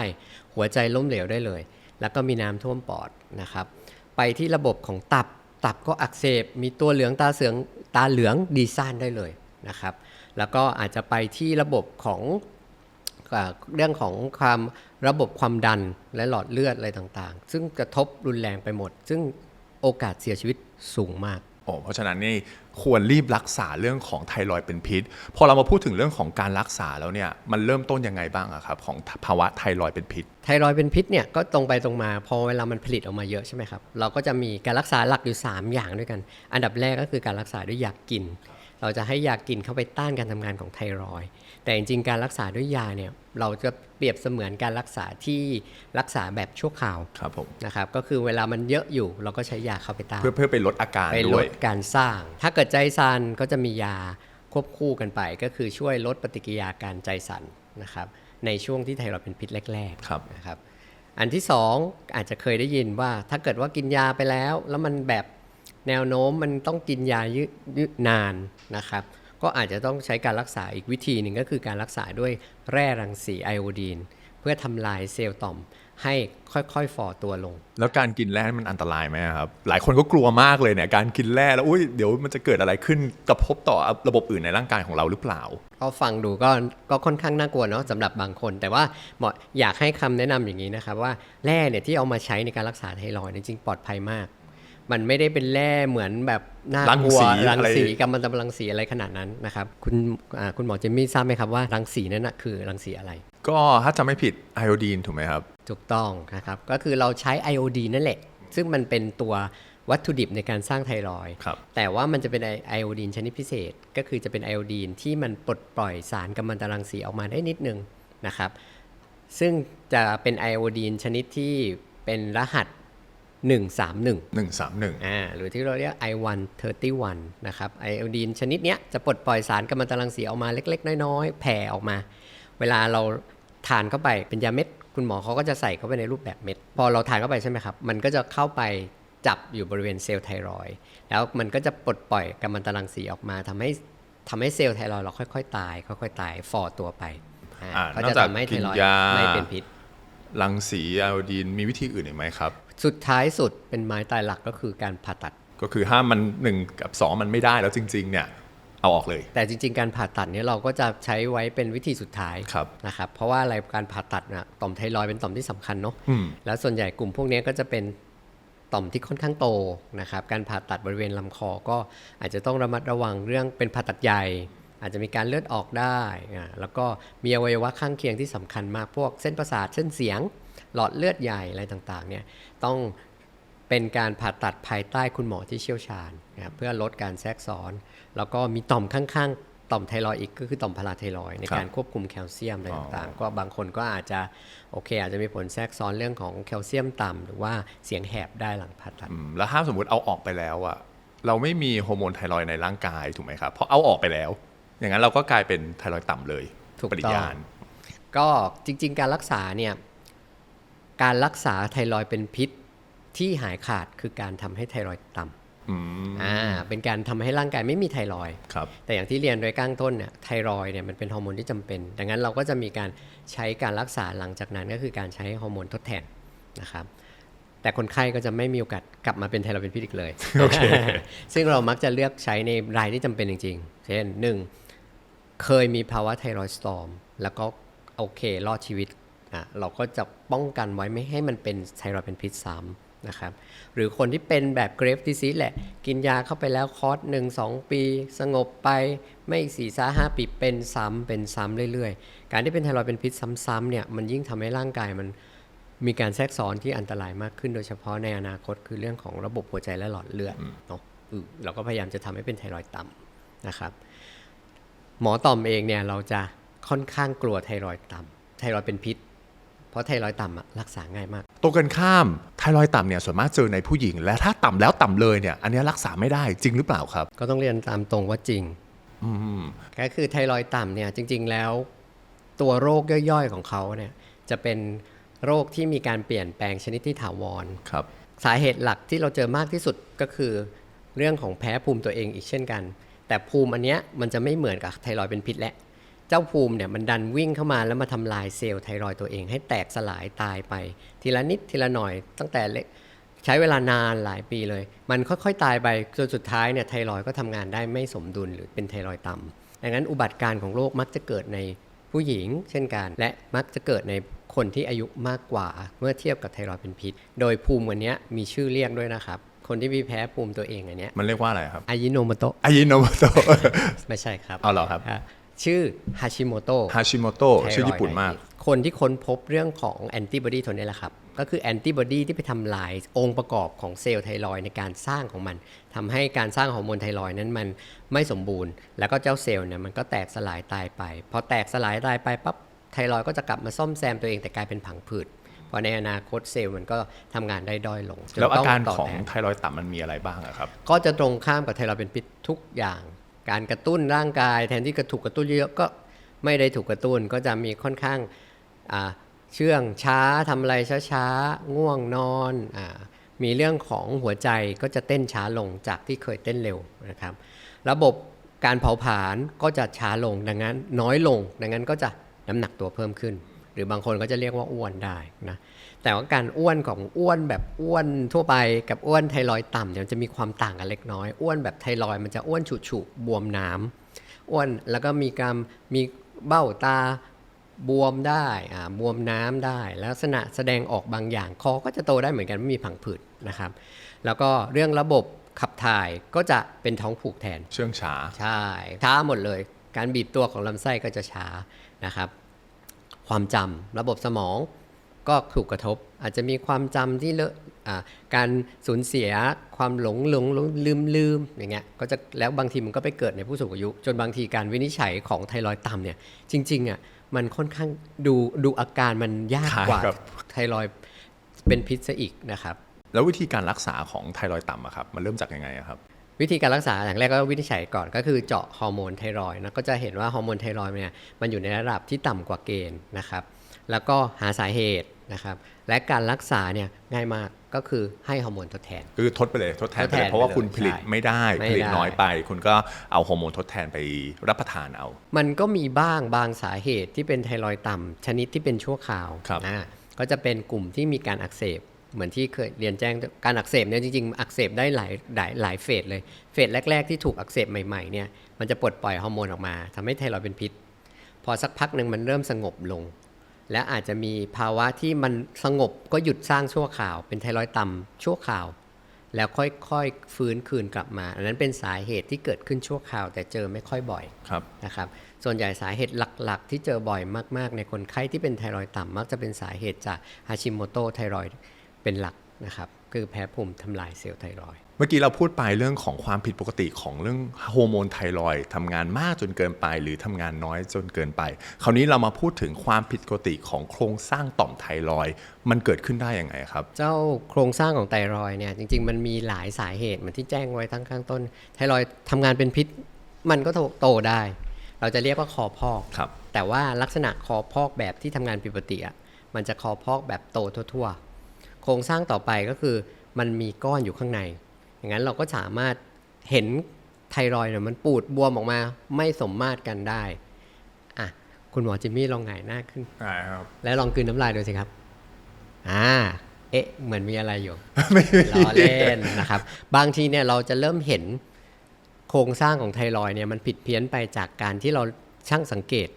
[SPEAKER 2] หัวใจล้มเหลวได้เลยแล้วก็มีน้ำท่วมปอดนะครับไปที่ระบบของตับ ตับก็อักเสบมีตัวเหลืองตาเหลืองดีซ่านได้เลยนะครับแล้วก็อาจจะไปที่ระบบของเรื่องของระบบความดันและหลอดเลือดอะไรต่างๆซึ่งกระทบรุนแรงไปหมดซึ่งโอกาสเสียชีวิตสูงมาก
[SPEAKER 1] เพราะฉะนั้นนี่ควรรีบรักษาเรื่องของไทรอยด์เป็นพิษพอเรามาพูดถึงเรื่องของการรักษาแล้วเนี่ยมันเริ่มต้นยังไงบ้างอะครับของภาวะไทรอยด์เป็นพิษ
[SPEAKER 2] ไทรอยด์เป็นพิษเนี่ยก็ตรงไปตรงมาพอเวลามันผลิตออกมาเยอะใช่ไหมครับเราก็จะมีการรักษาหลักอยู่3อย่างด้วยกันอันดับแรกก็คือการรักษาด้วยยากินเราจะให้ยากินเข้าไปต้านการทำงานของไทรอยด์แต่จริงๆการรักษาด้วยยาเนี่ยเราจะเปรียบเสมือนการรักษาที่รักษาแบบชั่วคราว
[SPEAKER 1] ครับผม
[SPEAKER 2] นะครับก็คือเวลามันเยอะอยู่เราก็ใช้ยาเข้าไปต้าน
[SPEAKER 1] เพื่อไปลดอาการ
[SPEAKER 2] ไปลดการสร้างถ้าเกิดใจสั่นก็จะมียาควบคู่กันไปก็คือช่วยลดปฏิกิริยาการใจสั่นนะครับในช่วงที่ไทรอยด์เป็นพิษแรกๆนะครับอันที่2อาจจะเคยได้ยินว่าถ้าเกิดว่ากินยาไปแล้วมันแบบแนวโน้มมันต้องกินยายืดนานนะครับก็อาจจะต้องใช้การรักษาอีกวิธีหนึ่งก็คือการรักษาด้วยแร่รังสีไอโอดีนเพื่อทำลายเซลล์ต่อมให้ค่อยๆฝ่อตัวลง
[SPEAKER 1] แล้วการกินแร่มันอันตรายไหมครับหลายคนก็กลัวมากเลยเนี่ยการกินแร่แล้วเดี๋ยวมันจะเกิดอะไรขึ้นกระทบต่อระบบอื่นในร่างกายของเราหรือเปล่า
[SPEAKER 2] ก็ฟังดูก็ค่อนข้างน่ากลัวเนาะสำหรับบางคนแต่ว่าอยากให้คำแนะนำอย่างนี้นะครับว่าแร่เนี่ยที่เอามาใช้ในการรักษาไทรอยด์จริงๆปลอดภัยมากมันไม่ได้เป็นแร่เหมือนแบบน่ากลัวรังสีกัมมันตรังสีอะไรขนาดนั้นนะครับคุณหมอเจมมี่ทราบไหมครับว่ารังสีนั้นนะคือรังสีอะไร
[SPEAKER 1] ก็ถ้าจำไม่ผิดไอโอดีนถูกไหมครับ
[SPEAKER 2] ถูกต้องนะครับก็คือเราใช้ไอโอดีนนั่นแหละซึ่งมันเป็นตัววัตถุดิบในการสร้างไทรอยด์แต่ว่ามันจะเป็นไอโอดีนชนิดพิเศษก็คือจะเป็นไอโอดีนที่มันปลดปล่อยสารกัมมันตรังสีออกมาได้นิดนึงนะครับซึ่งจะเป็นไอโอดีนชนิดที่เป็นรหัส131หรือที่เราเรียก I131 นะครับไอโอดีนชนิดนี้จะปลดปล่อยสารกัมมันตรังสีออกมาเล็กๆน้อยๆแผ่ออกมาเวลาเราทานเข้าไปเป็นยาเม็ดคุณหมอเขาก็จะใส่เข้าไปในรูปแบบเม็ดพอเราทานเข้าไปใช่ไหมครับมันก็จะเข้าไปจับอยู่บริเวณเซลล์ไทรอยด์แล้วมันก็จะปลดปล่อยกัมมันตรังสีออกมาทำให้เซลล์ไทรอยด์เราค่อยๆตายฝ่อตัวไป
[SPEAKER 1] ก็จะทำให้ไทรอยด์
[SPEAKER 2] ไม่เป็นพิษ
[SPEAKER 1] รังสีไอโอดีนมีวิธีอื่นอีกไหมครับ
[SPEAKER 2] สุดท้ายสุดเป็นไม้ตายหลักก็คือการผ่าตัด
[SPEAKER 1] ก็คือถ้ามัน1 กับ 2มันไม่ได้แล้วจริงๆเนี่ยเอาออกเลย
[SPEAKER 2] แต่จริงๆการผ่าตัดเนี่ยเราก็จะใช้ไว้เป็นวิธีสุดท้ายนะครับเพราะว่าอะไรการผ่าตัดนะต่อมไทรอยด์เป็นต่อมที่สำคัญเนาะแล้วส่วนใหญ่กลุ่มพวกนี้ก็จะเป็นต่อมที่ค่อนข้างโตนะครับการผ่าตัดบริเวณลำคอก็อาจจะต้องระมัดระวังเรื่องเป็นผ่าตัดใหญ่อาจจะมีการเลือดออกได้แล้วก็มีอวัยวะข้างเคียงที่สำคัญมากพวกเส้นประสาทเส้นเสียงหลอดเลือดใหญ่อะไรต่างๆเนี่ยต้องเป็นการผ่าตัดภายใต้คุณหมอที่เชี่ยวชาญนะครับเพื่อลดการแทรกซ้อนแล้วก็มีต่อมข้างๆต่อมไทรอยด์อีกก็คือต่อมพาราไทรอยด์ในการควบคุมแคลเซียมอะไรต่างๆก็บางคนก็อาจจะอาจจะมีผลแทรกซ้อนเรื่องของแคลเซียมต่ำหรือว่าเสียงแหบได้หลังผ่าตัด
[SPEAKER 1] แล้วถ้าสมมติเอาออกไปแล้วอะเราไม่มีฮอร์โมนไทรอยด์ในร่างกายถูกไหมครับเพราะเอาออกไปแล้วอย่างนั้นเราก็กลายเป็นไทรอยด์ต่ำเลย
[SPEAKER 2] ปริยานก็จริงๆการรักษาเนี่ยการรักษาไทรอยด์เป็นพิษที่หายขาดคือการทำให้ไทรอยด์ต่ำเป็นการทำให้ร่างกายไม่มีไทรอยด์แต่อย่างที่เรียนโดยข้างต้นเนี่ยไทรอยด์เนี่ยมันเป็นฮอร์โมนที่จำเป็นดังนั้นเราก็จะมีการใช้การรักษาหลังจากนั้นก็คือการใช้ฮอร์โมนทดแทนนะครับแต่คนไข้ก็จะไม่มีโอกาสกลับมาเป็นไทรอยด์เป็นพิษอีกเลย ซึ่งเรามักจะเลือกใช้ในรายที่จำเป็นจริงๆเช่น1เคยมีภาวะไทรอยด์สตอร์มแล้วก็รอดชีวิตเราก็จะป้องกันไว้ไม่ให้มันเป็นไทรอยด์เป็นพิษซ้ำนะครับหรือคนที่เป็นแบบเกรฟดิซีสแหละกินยาเข้าไปแล้วคอร์ส1-2 ปีสงบไปไม่4-5 ปีเป็นซ้ำเรื่อยๆการที่เป็นไทรอยด์เป็นพิษซ้ำๆเนี่ยมันยิ่งทำให้ร่างกายมันมีการแทรกซ้อนที่อันตรายมากขึ้นโดยเฉพาะในอนาคตคือเรื่องของระบบหัวใจและหลอดเลือดเนาะเราก็พยายามจะทำให้เป็นไทรอยด์ต่ำนะครับหมอต่อมเองเนี่ยเราจะค่อนข้างกลัวไทรอยด์ต่ำไทรอยด์เป็นพิษเพราะไทรอยด์ต่ำรักษาง่ายมาก
[SPEAKER 1] ตรงกันข้ามไทรอยด์ต่ำเนี่ยส่วนมากเจอในผู้หญิงและถ้าต่ำแล้วต่ำเลยเนี่ยอันนี้รักษาไม่ได้จริงหรือเปล่าครับ
[SPEAKER 2] ก็ต้องเรียนตามตรงว่าจริงก็คือไทรอยด์ต่ำเนี่ยจริงๆแล้วตัวโรคย่อยๆของเขาเนี่ยจะเป็นโรคที่มีการเปลี่ยนแปลงชนิดที่ถาวรสาเหตุหลักที่เราเจอมากที่สุดก็คือเรื่องของแพ้ภูมิตัวเองอีกเช่นกันแต่ภูมิอันเนี้ยมันจะไม่เหมือนกับไทรอยด์เป็นพิษและเจ้าภูมิเนี่ยมันดันวิ่งเข้ามาแล้วมาทำลายเซลล์ไทรอยด์ตัวเองให้แตกสลายตายไปทีละนิดทีละหน่อยตั้งแต่เล็ก ใช้เวลานานหลายปีเลยมันค่อยๆตายไปจนสุดท้ายเนี่ยไทรอยด์ก็ทำงานได้ไม่สมดุลหรือเป็นไทรอยด์ต่ำดังนั้นอุบัติการของโรคมักจะเกิดในผู้หญิงเช่นกันและมักจะเกิดในคนที่อายุมากกว่าเมื่อเทียบกับไทรอยด์เป็นพิษโดยภูมิอันนี้มีชื่อเรียกด้วยนะครับคนที่มีแพ้ภูมิตัวเองอันเนี้ย
[SPEAKER 1] มันเรียกว่าอะไรครับ
[SPEAKER 2] อายิโนโมโตะ
[SPEAKER 1] อายิโนโมโตะ
[SPEAKER 2] ไม่ใช่ครับ
[SPEAKER 1] เอาเหรอครับ
[SPEAKER 2] ชื่อฮาชิโมโตะ
[SPEAKER 1] ฮาชิโมโตะชื่อญี่ปุ่นมาก
[SPEAKER 2] คนที่ค้นพบเรื่องของแอนติบอดีตัวนี้แหละครับก็คือแอนติบอดีที่ไปทำลายองค์ประกอบของเซลล์ไทรอยด์ในการสร้างของมันทำให้การสร้างฮอร์โมนไทรอยด์นั้นมันไม่สมบูรณ์แล้วก็เจ้าเซลล์เนี่ยมันก็แตกสลายตายไปพอแตกสลายตายไปปั๊บไทรอยด์ก็จะกลับมาซ่อมแซมตัวเองแต่กลายเป็นผังผืดพอในอนาคตเซลล์มันก็ทำงานได้ด้อยลง
[SPEAKER 1] แล้วอาการของไทรอยด์ต่ำมันมีอะไรบ้างครับ
[SPEAKER 2] ก็จะตรงข้ามกับไทรอยด์เป็นพิษทุกอย่างการกระตุ้นร่างกายแทนที่จะถูกกระตุ้นเยอะก็ไม่ได้ถูกกระตุ้นก็จะมีค่อนข้างเชื่องช้าทำอะไรช้าๆง่วงนอนมีเรื่องของหัวใจก็จะเต้นช้าลงจากที่เคยเต้นเร็วนะครับระบบการเผาผลาญก็จะช้าลงดังนั้นน้อยลงดังนั้นก็จะน้ำหนักตัวเพิ่มขึ้นหรือบางคนก็จะเรียกว่าอ้วนได้นะแต่ว่าการอ้วนของอ้วนแบบอ้วนทั่วไปกับอ้วนไทรอยด์ต่ำเนี่ยจะมีความต่างกันเล็กน้อยอ้วนแบบไทรอยด์มันจะอ้วนฉุๆบวมน้ำอ้วนแล้วก็มีเบ้าตาบวมได้บวมน้ำได้ลักษณะแสดงออกบางอย่างคอก็จะโตได้เหมือนกันไม่มีผังผืดนะครับแล้วก็เรื่องระบบขับถ่ายก็จะเป็นท้องผูกแทน
[SPEAKER 1] เชื่องช้า
[SPEAKER 2] ใช่ช้าหมดเลยการบีบตัวของลำไส้ก็จะช้านะครับความจำระบบสมองก็ถูกกระทบอาจจะมีความจำที่เลอะการสูญเสียความหลงลืมอย่างเงี้ยก็จะแล้วบางทีมันก็ไปเกิดในผู้สูงอายุจนบางทีการวินิจฉัยของไทรอยด์ต่ำเนี่ยจริงๆมันค่อนข้างดูอาการมันยากกว่าไทรอยด์เป็นพิษซะอีกนะครับ
[SPEAKER 1] แล้ววิธีการรักษาของไทรอยด์ต่ำครับมันเริ่มจากยังไงครับ
[SPEAKER 2] วิธีการรักษาอย่างแรกก็วินิจฉัยก่อนก็คือเจาะฮอร์โมนไทรอยด์นะก็จะเห็นว่าฮอร์โมนไทรอยด์เนี่ยมันอยู่ในระดับที่ต่ำกว่าเกณฑ์นะครับแล้วก็หาสาเหตุนะครับและการรักษาเนี่ยง่ายมากก็คือให้ฮอร์โมนทดแทน
[SPEAKER 1] คือทดแทนไปเลยเพราะว่าคุณผลิตไม่ได้ผลิตน้อยไปคุณก็เอาฮอร์โมนทดแทนไปรับประทานเอา
[SPEAKER 2] มันก็มีบางสาเหตุที่เป็นไทรอยด์ต่ำชนิดที่เป็นชั่วคราวก็จะเป็นกลุ่มที่มีการอักเสบเหมือนที่เคยเรียนแจ้งการอักเสบเนี่ยจริงๆอักเสบได้หลายเฟสเลยเฟสแรกๆที่ถูกอักเสบใหม่ๆเนี่ยมันจะปลดปล่อยฮอร์โมนออกมาทำให้ไทรอยด์เป็นพิษพอสักพักหนึ่งมันเริ่มสงบลงและอาจจะมีภาวะที่มันสงบก็หยุดสร้างชั่วคราวเป็นไทรอยด์ต่ำชั่วคราวแล้วค่อยๆฟื้นคืนกลับมาอันนั้นเป็นสาเหตุที่เกิดขึ้นชั่วคราวแต่เจอไม่ค่อยบ่อยนะครับส่วนใหญ่สาเหตุหลักๆที่เจอบ่อยมากๆในคนไข้ที่เป็นไทรอยด์ต่ำมักจะเป็นสาเหตุจากฮาชิโมโตะไทรอยด์เป็นหลักนะครับคือแพ้ภูมิทำลายเซลล์ไทรอยด์
[SPEAKER 1] เมื่อกี้เราพูดไปเรื่องของความผิดปกติของเรื่องฮอร์โมนไทรอยด์ทำงานมากจนเกินไปหรือทำงานน้อยจนเกินไปคราวนี้เรามาพูดถึงความผิดปกติของโครงสร้างต่อมไทรอยด์มันเกิดขึ้นได้ยังไงครับ
[SPEAKER 2] เจ้าโครงสร้างของไทรอยด์เนี่ยจริงๆมันมีหลายสาเหตุเหมือนที่แจ้งไว้ทั้งข้างต้นไทรอยด์ทำงานเป็นพิษมันก็โตได้เราจะเรียกว่าคอพอกแต่ว่าลักษณะคอพอกแบบที่ทำงานผิดปกติมันจะคอพอกแบบโตทั่วๆโครงสร้างต่อไปก็คือมันมีก้อนอยู่ข้างในอย่างนั้นเราก็สามารถเห็นไทรอยด์เนี่ยมันปูดบวมออกมาไม่สมมาตรกันได้คุณหมอจิมมี่ลองหงายหน้าขึ้น
[SPEAKER 1] ครับ
[SPEAKER 2] แล้วลองกลืนน้ำลายดูสิครับเหมือนมีอะไรอยู่ ล้อเล่นนะครับบางทีเนี่ยเราจะเริ่มเห็นโครงสร้างของไทรอยด์เนี่ยมันผิดเพี้ยนไปจากการที่เราช่างสังเกต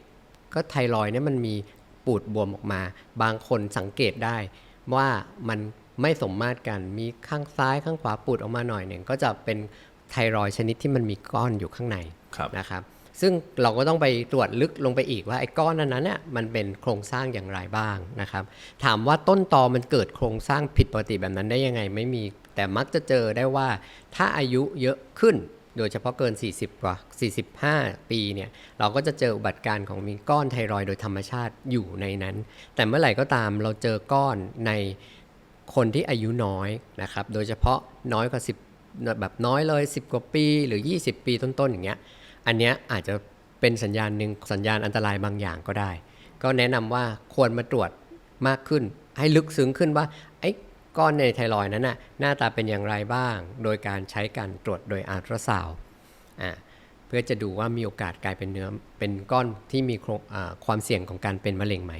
[SPEAKER 2] ก็ไทรอยด์เนี่ยมันมีปูดบวมออกมาบางคนสังเกตได้ว่ามันไม่สมมาตรกันมีข้างซ้ายข้างขวาปูดออกมาหน่อยหนึ่งก็จะเป็นไทรอยด์ชนิดที่มันมีก้อนอยู่ข้างในนะครับซึ่งเราก็ต้องไปตรวจลึกลงไปอีกว่าไอ้ก้อนนั้นเนี่ยมันเป็นโครงสร้างอย่างไรบ้างนะครับถามว่าต้นตอมันเกิดโครงสร้างผิดปกติแบบนั้นได้ยังไงไม่มีแต่มักจะเจอได้ว่าถ้าอายุเยอะขึ้นโดยเฉพาะเกิน40กว่า45ปีเนี่ยเราก็จะเจออุบัติการของมีก้อนไทรอยด์โดยธรรมชาติอยู่ในนั้นแต่เมื่อไหร่ก็ตามเราเจอก้อนในคนที่อายุน้อยนะครับโดยเฉพาะน้อยกว่า10แบบน้อยเลย10กว่าปีหรือ20ปีต้นๆอย่างเงี้ยอันเนี้ยอาจจะเป็นสัญญาณหนึ่งสัญญาณอันตรายบางอย่างก็ได้ก็แนะนำว่าควรมาตรวจมากขึ้นให้ลึกซึ้งขึ้นว่าไอ้ก้อนในไทรอยด์นั้นน่ะหน้าตาเป็นอย่างไรบ้างโดยการใช้การตรวจโดยอัลตราซาวด์ เพื่อจะดูว่ามีโอกาสกลายเป็นเนื้อเป็นก้อนที่มีความเสี่ยงของการเป็นมะเร็งไหม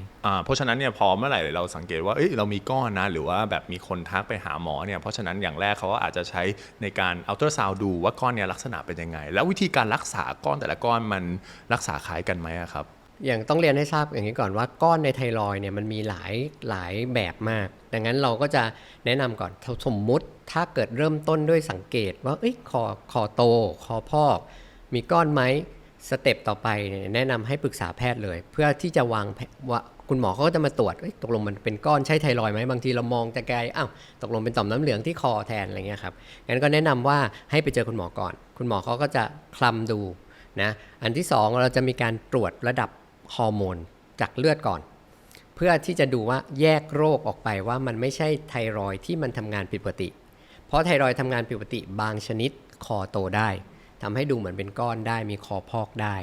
[SPEAKER 1] เพราะฉะนั้นเนี่ยพอเมื่อไหร่เราสังเกตว่าเรามีก้อนนะหรือว่าแบบมีคนทักไปหาหมอเนี่ยเพราะฉะนั้นอย่างแรกเขาก็อาจจะใช้ในการอัลตราซาวด์ดูว่าก้อนเนี่ยลักษณะเป็นยังไงแล้ววิธีการรักษาก้อนแต่ละก้อนมันรักษาคล้ายกันไหมครับ
[SPEAKER 2] อย่างต้องเรียนให้ทราบอย่างนี้ก่อนว่าก้อนในไทรอยด์เนี่ยมันมีหลายแบบมากดังนั้นเราก็จะแนะนำก่อนสมมุติถ้าเกิดเริ่มต้นด้วยสังเกตว่าคอโตคอพอกมีก้อนไหมสเต็ปต่อไปเนี่ยแนะนำให้ปรึกษาแพทย์เลยเพื่อที่จะวางว่าคุณหมอเขาก็จะมาตรวจตกลงมันเป็นก้อนใช่ไทรอยด์ไหมบางทีเรามองแต่ไกลตกลงเป็นต่อมน้ำเหลืองที่คอแทนอะไรเงี้ยครับงั้นก็แนะนำว่าให้ไปเจอคุณหมอก่อนคุณหมอเขาก็จะคลำดูนะอันที่2เราจะมีการตรวจระดับฮอร์โมนจากเลือดก่อนเพื่อที่จะดูว่าแยกโรคออกไปว่ามันไม่ใช่ไทรอยด์ที่มันทำงานผิดปกติเพราะไทรอยด์ทำงานผิดปกติบางชนิดคอโตได้ทำให้ดูเหมือนเป็นก้อนได้มีคอพอกได้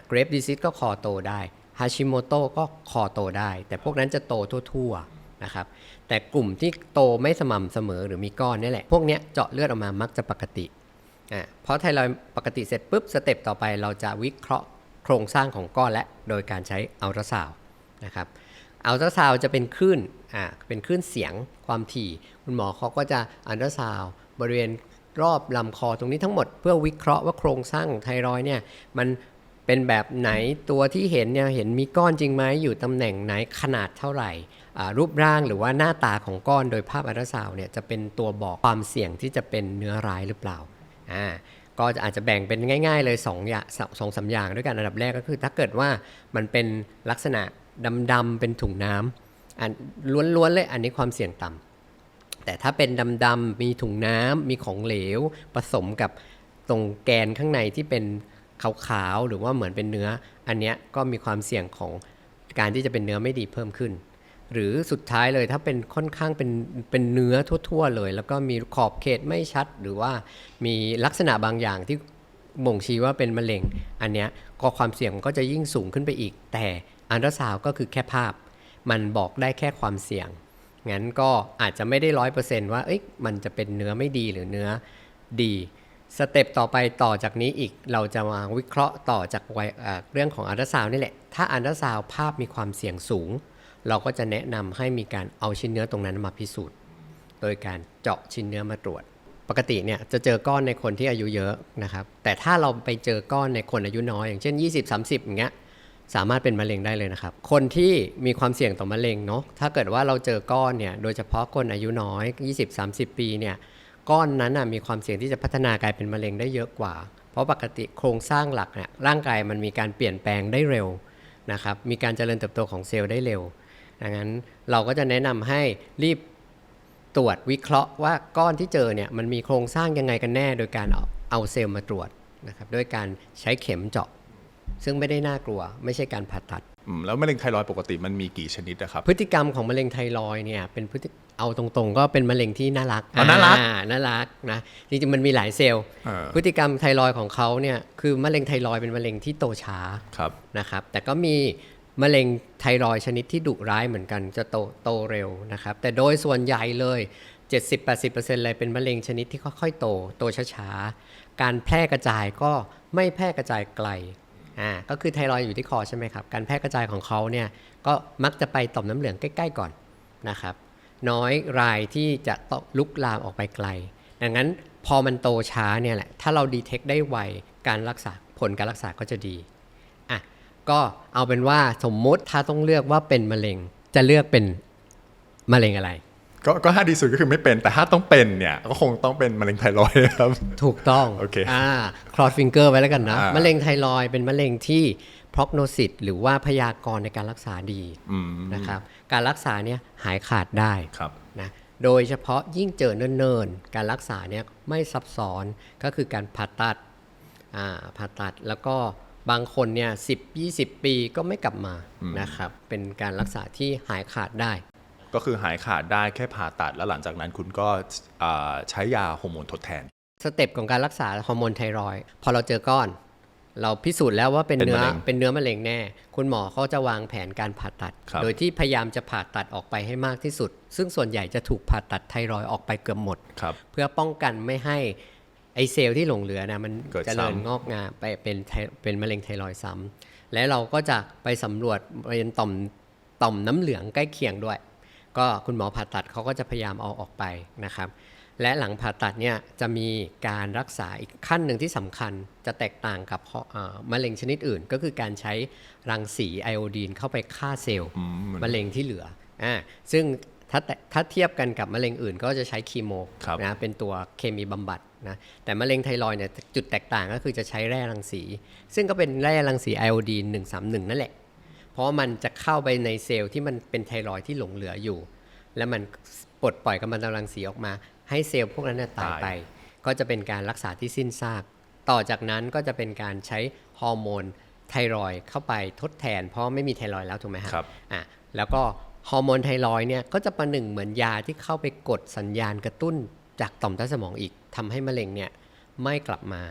[SPEAKER 2] เกรฟดิซิสก็คอโตได้ฮาชิโมโตก็คอโตได้แต่พวกนั้นจะโตทั่วๆนะครับแต่กลุ่มที่โตไม่สม่ำเสมอหรือมีก้อนนี่แหละพวกนี้เจาะเลือดออกมามักจะปกติเพราะไทรอยด์ปกติเสร็จปุ๊บสเต็ปต่อไปเราจะวิเคราะห์โครงสร้างของก้อนและโดยการใช้อัลตราซาวด์นะครับอัลตราซาวด์จะเป็นคลื่นเป็นคลื่นเสียงความถี่คุณหมอเขาก็จะอัลตราซาวด์บริเวณรอบลำคอตรงนี้ทั้งหมดเพื่อวิเคราะห์ว่าโครงสร้างของไทรอยด์เนี่ยมันเป็นแบบไหนตัวที่เห็นเนี่ยเห็นมีก้อนจริงไหมอยู่ตำแหน่งไหนขนาดเท่าไหร่รูปร่างหรือว่าหน้าตาของก้อนโดยภาพอัลตราซาวด์เนี่ยจะเป็นตัวบอกความเสี่ยงที่จะเป็นเนื้อร้ายหรือเปล่าก็อาจจะแบ่งเป็นง่ายๆเลย2-3 อย่างด้วยกันอันดับแรกก็คือถ้าเกิดว่ามันเป็นลักษณะดำๆเป็นถุงน้ำอันล้วนๆเลยอันนี้ความเสี่ยงต่ำแต่ถ้าเป็นดำๆมีถุงน้ำมีของเหลวผสมกับตรงแกนข้างในที่เป็นขาวๆหรือว่าเหมือนเป็นเนื้ออันเนี้ยก็มีความเสี่ยงของการที่จะเป็นเนื้อไม่ดีเพิ่มขึ้นหรือสุดท้ายเลยถ้าเป็นค่อนข้างเป็นเนื้อทั่วๆเลยแล้วก็มีขอบเขตไม่ชัดหรือว่ามีลักษณะบางอย่างที่บ่งชี้ว่าเป็นมะเร็งอันเนี้ยก็ความเสี่ยงก็จะยิ่งสูงขึ้นไปอีกแต่อัลตราซาวด์ก็คือแค่ภาพมันบอกได้แค่ความเสี่ยงงั้นก็อาจจะไม่ได้ 100% ว่ามันจะเป็นเนื้อไม่ดีหรือเนื้อดีสเต็ปต่อไปต่อจากนี้อีกเราจะมาวิเคราะห์ต่อจากเรื่องของอัลตราซาวด์นี่แหละถ้าอัลตราซาวด์ภาพมีความเสี่ยงสูงเราก็จะแนะนำให้มีการเอาชิ้นเนื้อตรงนั้นมาพิสูจน์โดยการเจาะชิ้นเนื้อมาตรวจปกติเนี่ยจะเจอก้อนในคนที่อายุเยอะนะครับแต่ถ้าเราไปเจอก้อนในคนอายุน้อยอย่างเช่น20-30อย่างเงี้ยสามารถเป็นมะเร็งได้เลยนะครับคนที่มีความเสี่ยงต่อมะเร็งเนาะถ้าเกิดว่าเราเจอก้อนเนี่ยโดยเฉพาะคนอายุน้อย20-30 ปีเนี่ยก้อนนั้นมีความเสี่ยงที่จะพัฒนากลายเป็นมะเร็งได้เยอะกว่าเพราะปกติโครงสร้างหลักเนี่ยร่างกายมันมีการเปลี่ยนแปลงได้เร็วนะครับมีการเจริญเติบโตของเซลล์ได้เร็วดังนั้นเราก็จะแนะนำให้รีบตรวจวิเคราะห์ว่าก้อนที่เจอเนี่ยมันมีโครงสร้างยังไงกันแน่โดยการเอาเซลล์มาตรวจนะครับด้วยการใช้เข็มเจาะซึ่งไม่ได้น่ากลัวไม่ใช่การผ่าตัด
[SPEAKER 1] แล้วมะเร็งไทรอยด์ปกติมันมีกี่ชนิดนะครับ
[SPEAKER 2] พฤติกรรมของมะเร็งไทรอยด์เนี่ยเป็นเอาตรงๆก็เป็นมะเร็งที่น่ารัก
[SPEAKER 1] น่ารั
[SPEAKER 2] กนะจริงๆมันมีหลายเซลล์พฤติกรรมไทรอยด์ของเขาเนี่ยคือมะเร็งไทรอยด์เป็นมะเร็งที่โตช้านะครับแต่ก็มีมะเร็งไทรอยด์ชนิดที่ดุร้ายเหมือนกันจะโตเร็วนะครับแต่โดยส่วนใหญ่เลย 70-80% เลยเป็นมะเร็งชนิดที่ค่อยๆโตช้าๆการแพร่กระจายก็ไม่แพร่กระจายไกลก็คือไทรอยด์อยู่ที่คอใช่ไหมครับการแพร่กระจายของเขาเนี่ยก็มักจะไปต่อมน้ำเหลืองใกล้ๆก่อนนะครับน้อยรายที่จะลุกลามออกไปไกลดังนั้นพอมันโตช้าเนี่ยแหละถ้าเราดีเทคได้ไวการรักษาผลการรักษาก็จะดีก็เอาเป็นว่าสมมุติถ้าต้องเลือกว่าเป็นมะเร็งจะเลือกเป็นมะเร็งอะไร
[SPEAKER 1] ก็ถ้าดีสุดก็คือไม่เป็นแต่ถ้าต้องเป็นเนี่ยก็คงต้องเป็นมะเร็งไทรอยด์ครับ
[SPEAKER 2] ถูกต้อง
[SPEAKER 1] โอเค
[SPEAKER 2] คลอสฟิงเกอร์ไว้แล้วกันนะมะเร็งไทรอยด์เป็นมะเร็งที่ prognosis หรือว่าพยากรณ์ในการรักษาดีนะครับการรักษาเนี่ยหายขาดได้นะโดยเฉพาะยิ่งเจอเนิ่นๆการรักษาเนี่ยไม่ซับซ้อนก็คือการผ่าตัดแล้วก็บางคนเนี่ย10-20 ปีก็ไม่กลับมานะครับเป็นการรักษาที่หายขาดได้
[SPEAKER 1] ก็คือหายขาดได้แค่ผ่าตัดแล้วหลังจากนั้นคุณก็ใช้ยาฮอร์โมนทดแทน
[SPEAKER 2] สเต็ปของการรักษาฮอร์โมนไทรอยด์พอเราเจอก้อนเราพิสูจน์แล้วว่าเป็นเนื้อมะเร็งแน่คุณหมอเขาจะวางแผนการผ่าตัดโดยที่พยายามจะผ่าตัดออกไปให้มากที่สุดซึ่งส่วนใหญ่จะถูกผ่าตัดไทรอยด์ออกไปเกือบหมดเพื่อป้องกันไม่ให้ ไอเซลล์ที่หลงเหลือนะมัน
[SPEAKER 1] เกิด
[SPEAKER 2] เจริญ
[SPEAKER 1] ซ้ำ
[SPEAKER 2] งอกงามไปเป็นมะเร็งไทรอยด์ซ้ำและเราก็จะไปสำรวจบริเวณต่อมน้ำเหลืองใกล้เคียงด้วย ก็คุณหมอผ่าตัดเขาก็จะพยายามเอาออกไปนะครับ และหลังผ่าตัดเนี่ยจะมีการรักษาอีกขั้นหนึ่งที่สำคัญจะแตกต่างกับมะเร็งชนิดอื่น ก็คือการใช้รังสีไอโอดีนเข้าไปฆ่าเซลล์มะเร็งที่เหลือซึ่งถ้าเทียบกันกับมะเร็งอื่นก็จะใช้คีโมนะเป็นตัวเคมีบำบัดนะแต่มะเร็งไทรอยด์เนี่ยจุดแตกต่างก็คือจะใช้แร่รังสีซึ่งก็เป็นแร่รังสีไอโอดีน131นั่นแหละเพราะมันจะเข้าไปในเซลล์ที่มันเป็นไทรอยด์ที่หลงเหลืออยู่แล้วมันปลดปล่อยกัมมันตรังสีออกมาให้เซลล์พวกนั้นตายไปก็จะเป็นการรักษาที่สิ้นซากต่อจากนั้นก็จะเป็นการใช้ฮอร์โมนไทรอยด์เข้าไปทดแทนเพราะไม่มีไทรอยด์แล้วถูกไหมครับแล้วก็ฮอร์โมนไทรอยด์เนี่ยก็จะประหนึ่งเหมือนยาที่เข้าไปกดสัญญาณกระตุ้นจากต่อมใต้สมองอีกทำให้มะเร็งเนี่ยไม่กลับมา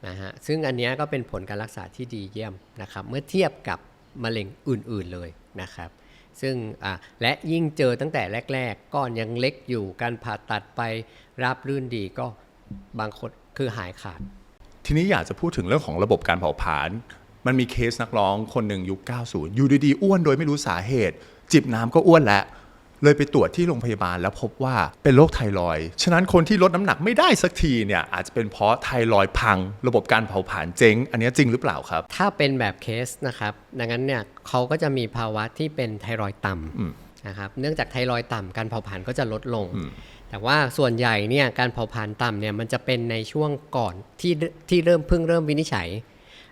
[SPEAKER 2] นะฮะซึ่งอันนี้ก็เป็นผลการรักษาที่ดีเยี่ยมนะครับเมื่อเทียบกับมะเร็งอื่นๆเลยนะครับซึ่งและยิ่งเจอตั้งแต่แรกๆก้อนยังเล็กอยู่การผ่าตัดไปราบรื่นดีก็บางคนคือหายขาด
[SPEAKER 1] ทีนี้อยากจะพูดถึงเรื่องของระบบการเผาผลาญมันมีเคสนักร้องคนหนึ่งยุค 90 อยู่ดีๆอ้วนโดยไม่รู้สาเหตุจิบน้ำก็อ้วนแล้วเลยไปตรวจที่โรงพยาบาลแล้วพบว่าเป็นโรคไทรอยด์ฉะนั้นคนที่ลดน้ำหนักไม่ได้สักทีเนี่ยอาจจะเป็นเพราะไทรอยด์พังระบบการเผาผลาญเจ๊งอันนี้จริงหรือเปล่าครับ
[SPEAKER 2] ถ้าเป็นแบบเคสนะครับดังนั้นเนี่ยเขาก็จะมีภาวะที่เป็นไทรอยด์ต่ำนะครับเนื่องจากไทรอยด์ต่ำการเผาผลาญก็จะลดลงแต่ว่าส่วนใหญ่เนี่ยการเผาผลาญต่ำเนี่ยมันจะเป็นในช่วงก่อนที่เริ่มวินิจฉัย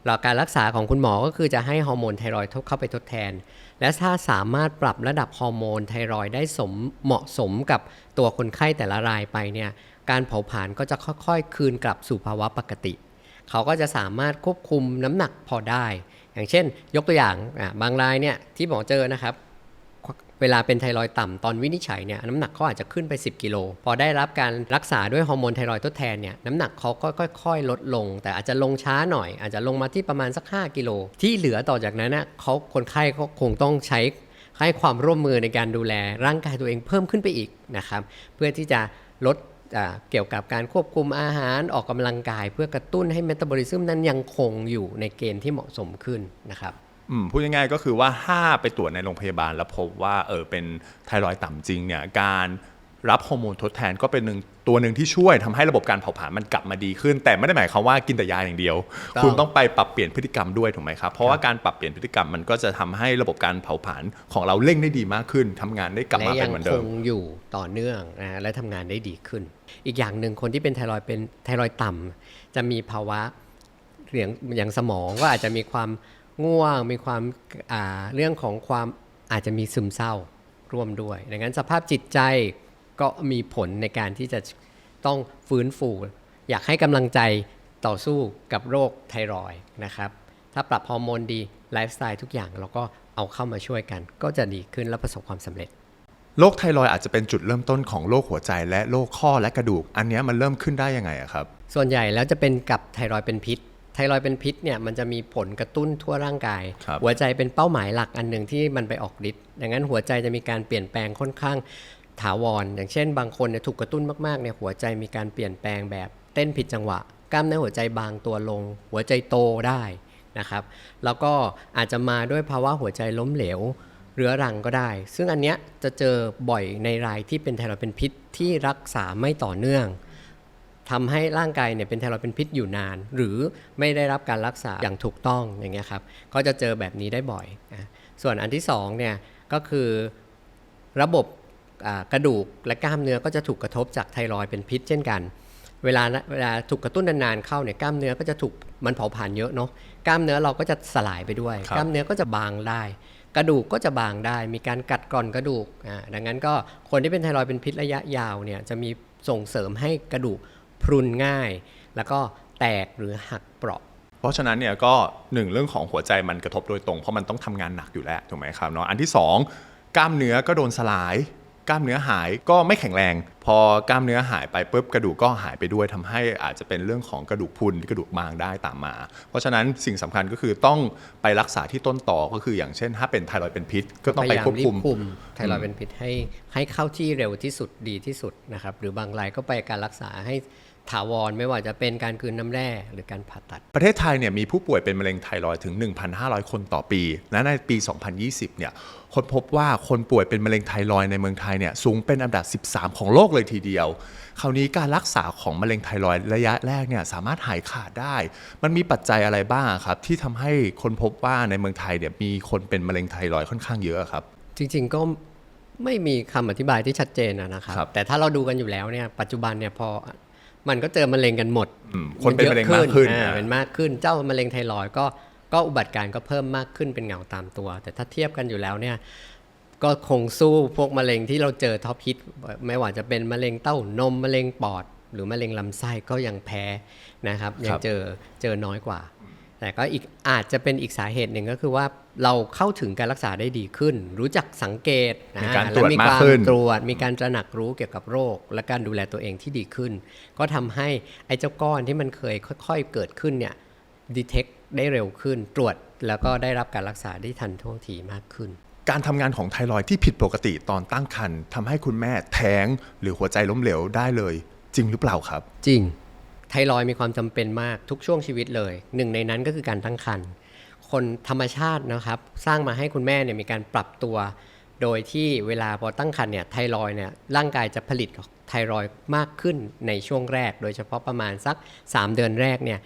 [SPEAKER 2] หลักการรักษาของคุณหมอก็คือจะให้ฮอร์โมนไทรอยด์เข้าไปทดแทนและถ้าสามารถปรับระดับฮอร์โมนไทรอยด์ได้เหมาะสมกับตัวคนไข้แต่ละรายไปเนี่ยการเผาผลาญก็จะค่อยๆคืนกลับสู่ภาวะปกติเขาก็จะสามารถควบคุมน้ำหนักพอได้อย่างเช่นยกตัวอย่างบางรายเนี่ยที่หมอเจอนะครับเวลาเป็นไทรอยด์ต่ำตอนวินิจฉัยเนี่ยน้ำหนักเขาอาจจะขึ้นไป10กิโลพอได้รับการรักษาด้วยฮอร์โมนไทรอยด์ทดแทนเนี่ยน้ำหนักเขาก็ค่อยๆลดลงแต่อาจจะลงช้าหน่อยอาจจะลงมาที่ประมาณสัก5กิโลที่เหลือต่อจากนั้นนะคนไข้ก็คงต้องใช้ให้ความร่วมมือในการดูแลร่างกายตัวเองเพิ่มขึ้นไปอีกนะครับเพื่อที่จะลดเกี่ยวกับการควบคุมอาหารออกกำลังกายเพื่อกระตุ้นให้เมตาบอลิซึมนั้นยังคงอยู่ในเกณฑ์ที่เหมาะสมขึ้นนะครับ
[SPEAKER 1] พูดง่ายๆก็คือว่าถ้าไปตรวจในโรงพยาบาลแล้วพบว่าเป็นไทรอยด์ต่ำจริงเนี่ยการรับฮอร์โมนทดแทนก็เป็นตัวหนึ่งที่ช่วยทำให้ระบบการเผาผลาญมันกลับมาดีขึ้นแต่ไม่ได้หมายความว่ากินแต่ยาอย่างเดียวคุณต้องไปปรับเปลี่ยนพฤติกรรมด้วยถูกไหมครับเพราะว่าการปรับเปลี่ยนพฤติกรรมมันก็จะทำให้ระบบการเผาผลาญของเราเร่งได้ดีมากขึ้นทำงานได้กลับมาเป็นเหมือนเดิม
[SPEAKER 2] และยังคงอยู่ต่อเนื่องนะและทำงานได้ดีขึ้นอีกอย่างหนึ่งคนที่เป็นไทรอยด์ต่ำจะมีภาวะอย่างสมองก็อาจจะมีความง่วงมีความเรื่องของความอาจจะมีซึมเศร้าร่วมด้วยดังนั้นสภาพจิตใจก็มีผลในการที่จะต้องฟื้นฟูอยากให้กำลังใจต่อสู้กับโรคไทรอยด์นะครับถ้าปรับฮอร์โมนดีไลฟ์สไตล์ทุกอย่างเราก็เอาเข้ามาช่วยกันก็จะดีขึ้นและประสบความสำเร็จ
[SPEAKER 1] โรคไทรอยด์อาจจะเป็นจุดเริ่มต้นของโรคหัวใจและโรคข้อและกระดูกอันนี้มันเริ่มขึ้นได้ยังไงครับ
[SPEAKER 2] ส่วนใหญ่แล้วจะเป็นกับไทรอยด์เป็นพิษไทรอยด์เป็นพิษเนี่ยมันจะมีผลกระตุ้นทั่วร่างกายหัวใจเป็นเป้าหมายหลักอันหนึ่งที่มันไปออกฤทธิ์ดังนั้นหัวใจจะมีการเปลี่ยนแปลงค่อนข้างถาวรอย่างเช่นบางคนเนี่ยถูกกระตุ้นมากๆเนี่ยหัวใจมีการเปลี่ยนแปลงแบบเต้นผิดจังหวะกล้ามเนื้อหัวใจบางตัวลงหัวใจโตได้นะครับแล้วก็อาจจะมาด้วยภาวะหัวใจล้มเหลวเรื้อรังก็ได้ซึ่งอันเนี้ยจะเจอบ่อยในรายที่เป็นไทรอยด์เป็นพิษที่รักษาไม่ต่อเนื่องทำให้ร่างกายเนี่ยเป็นไทรอยด์เป็นพิษอยู่นานหรือไม่ได้รับการรักษาอย่างถูกต้องอย่างเงี้ยครับก็จะเจอแบบนี้ได้บ่อยนะส่วนอันที่2เนี่ยก็คือระบบกระดูกและกล้ามเนื้อก็จะถูกกระทบจากไทรอยด์เป็นพิษเช่นกันเวลาถูกกระตุ้นนานๆเข้าเนี่ยกล้ามเนื้อก็จะถูกมันเผาผลาญเยอะเนาะกล้ามเนื้อเราก็จะสลายไปด้วยกล้ามเนื้อก็จะบางได้กระดูกก็จะบางได้มีการกัดกร่อนกระดูกดังนั้นก็คนที่เป็นไทรอยด์เป็นพิษระยะยาวเนี่ยจะมีส่งเสริมให้กระดูกพรุนง่ายแล้วก็แตกหรือหักเปราะ
[SPEAKER 1] เพราะฉะนั้นเนี่ยก็1เรื่องของหัวใจมันกระทบโดยตรงเพราะมันต้องทำงานหนักอยู่แล้วถูกไหมครับเนาะอันที่2กล้ามเนื้อก็โดนสลายกล้ามเนื้อหายก็ไม่แข็งแรงพอกล้ามเนื้อหายไปปุ๊บกระดูกก็หายไปด้วยทำให้อาจจะเป็นเรื่องของกระดูกพรุนกระดูกบางได้ตามมาเพราะฉะนั้นสิ่งสำคัญก็คือต้องไปรักษาที่ต้นตอก็คืออย่างเช่นถ้าเป็นไทรอยด์เป็นพิษก็ต้องไปควบคุม
[SPEAKER 2] ไทรอยด์เป็นพิษให้เข้าที่เร็วที่สุดดีที่สุดนะครับหรือบางรายก็ไปการรักษาให้ ถาวรไม่ว่าจะเป็นการกลืนน้ำแร่หรือการผ่าตัด
[SPEAKER 1] ประเทศไทยเนี่ยมีผู้ป่วยเป็นมะเร็งไทรอยด์ถึง 1,500 คนต่อปีและในปี 2020 เนี่ยค้นพบว่าคนป่วยเป็นมะเร็งไทรอยด์ในเมืองไทยเนี่ยสูงเป็นอันดับ 13 ของโลกเลยทีเดียวคราวนี้การรักษาของมะเร็งไทรอยด์ระยะแรกเนี่ยสามารถหายขาดได้มันมีปัจจัยอะไรบ้างครับที่ทำให้คนพบว่าในเมืองไทยเนี่ยมีคนเป็นมะเร็งไทรอยด์ค่อนข้างเยอะครับ
[SPEAKER 2] จริงๆก็ไม่มีคำอธิบายที่ชัดเจนนะครับแต่ถ้าเราดูกันอยู่แล้วเนี่ยปัจจุบันเนี่ยพอมันก็เจอมะเร็งกันหมด
[SPEAKER 1] คนเป็นมะเร็งมากขึ้น
[SPEAKER 2] เป็นมากขึ้นเจ้ามะเร็งไทรอยด์ก็อุบัติการก็เพิ่มมากขึ้นเป็นเงาตามตัว แต่ถ้าเทียบกันอยู่แล้วเนี่ยก็คงสู้พวกมะเร็งที่เราเจอท็อปฮิตไม่ว่าจะเป็นมะเร็งเต้านมมะเร็งปอดหรือมะเร็งลำไส้ก็ยังแพ้นะครับยังเจอน้อยกว่าแต่ก็อีกอาจจะเป็นอีกสาเหตุหนึ่งก็คือว่าเราเข้าถึงการรักษาได้ดีขึ้นรู้จักสังเกต
[SPEAKER 1] มีการตรวจมากขึ้น
[SPEAKER 2] มีการตระหนักรู้เกี่ยวกับโรคและการดูแลตัวเองที่ดีขึ้นก็ทำให้ไอ้เจ้าก้อนที่มันเคยค่อยๆเกิดขึ้นเนี่ยดีเทคได้เร็วขึ้นตรวจแล้วก็ได้รับการรักษาได้ทันท่วงทีมากขึ้น
[SPEAKER 1] การทำงานของไทรอยด์ที่ผิดปกติตอนตั้งครรภ์ทำให้คุณแม่แท้งหรือหัวใจล้มเหลวได้เลยจริงหรือเปล่าครับ
[SPEAKER 2] จริงไทรอยด์มีความจำเป็นมากทุกช่วงชีวิตเลยหนึ่งในนั้นก็คือการตั้งครรภ์คนธรรมชาตินะครับสร้างมาให้คุณแม่เนี่ยมีการปรับตัวโดยที่เวลาพอตั้งครรภ์เนี่ยไทรอยด์เนี่ยร่างกายจะผลิตไทรอยด์มากขึ้นในช่วงแรกโดยเฉพาะประมาณสัก3เดือนแรกเนี่ย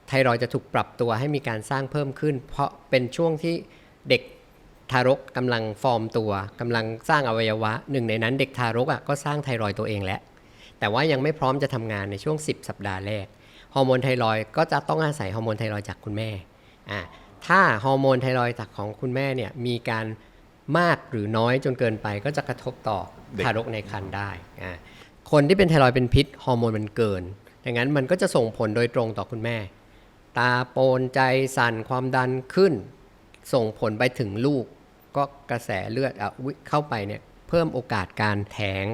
[SPEAKER 2] ไทรอยด์จะถูกปรับตัวให้มีการสร้างเพิ่มขึ้นเพราะเป็นช่วงที่เด็กทารกกำลังฟอร์มตัวกำลังสร้างอวัยวะหนึ่งในนั้นเด็กทารกก็สร้างไทรอยด์ตัวเองแล้วแต่ว่ายังไม่พร้อมจะทำงานในช่วง10สัปดาห์แรกฮอร์โมนไทรอยด์ก็จะต้องอาศัยฮอร์โมนไทรอยด์จากคุณแม่ถ้าฮอร์โมนไทรอยด์จากของคุณแม่เนี่ยมีการมากหรือน้อยจนเกินไปก็จะกระทบต่อทารกในครรภ์ได้คนที่เป็นไทรอยด์เป็นพิษฮอร์โมนมันเกินดังนั้นมันก็จะส่งผลโดยตรงต่อคุณแม่ตาโปนใจสั่นความดันขึ้นส่งผลไปถึงลูกก็กระแสเลือดเข้าไปเนี่ยเพิ่มโอกาสการแท้ง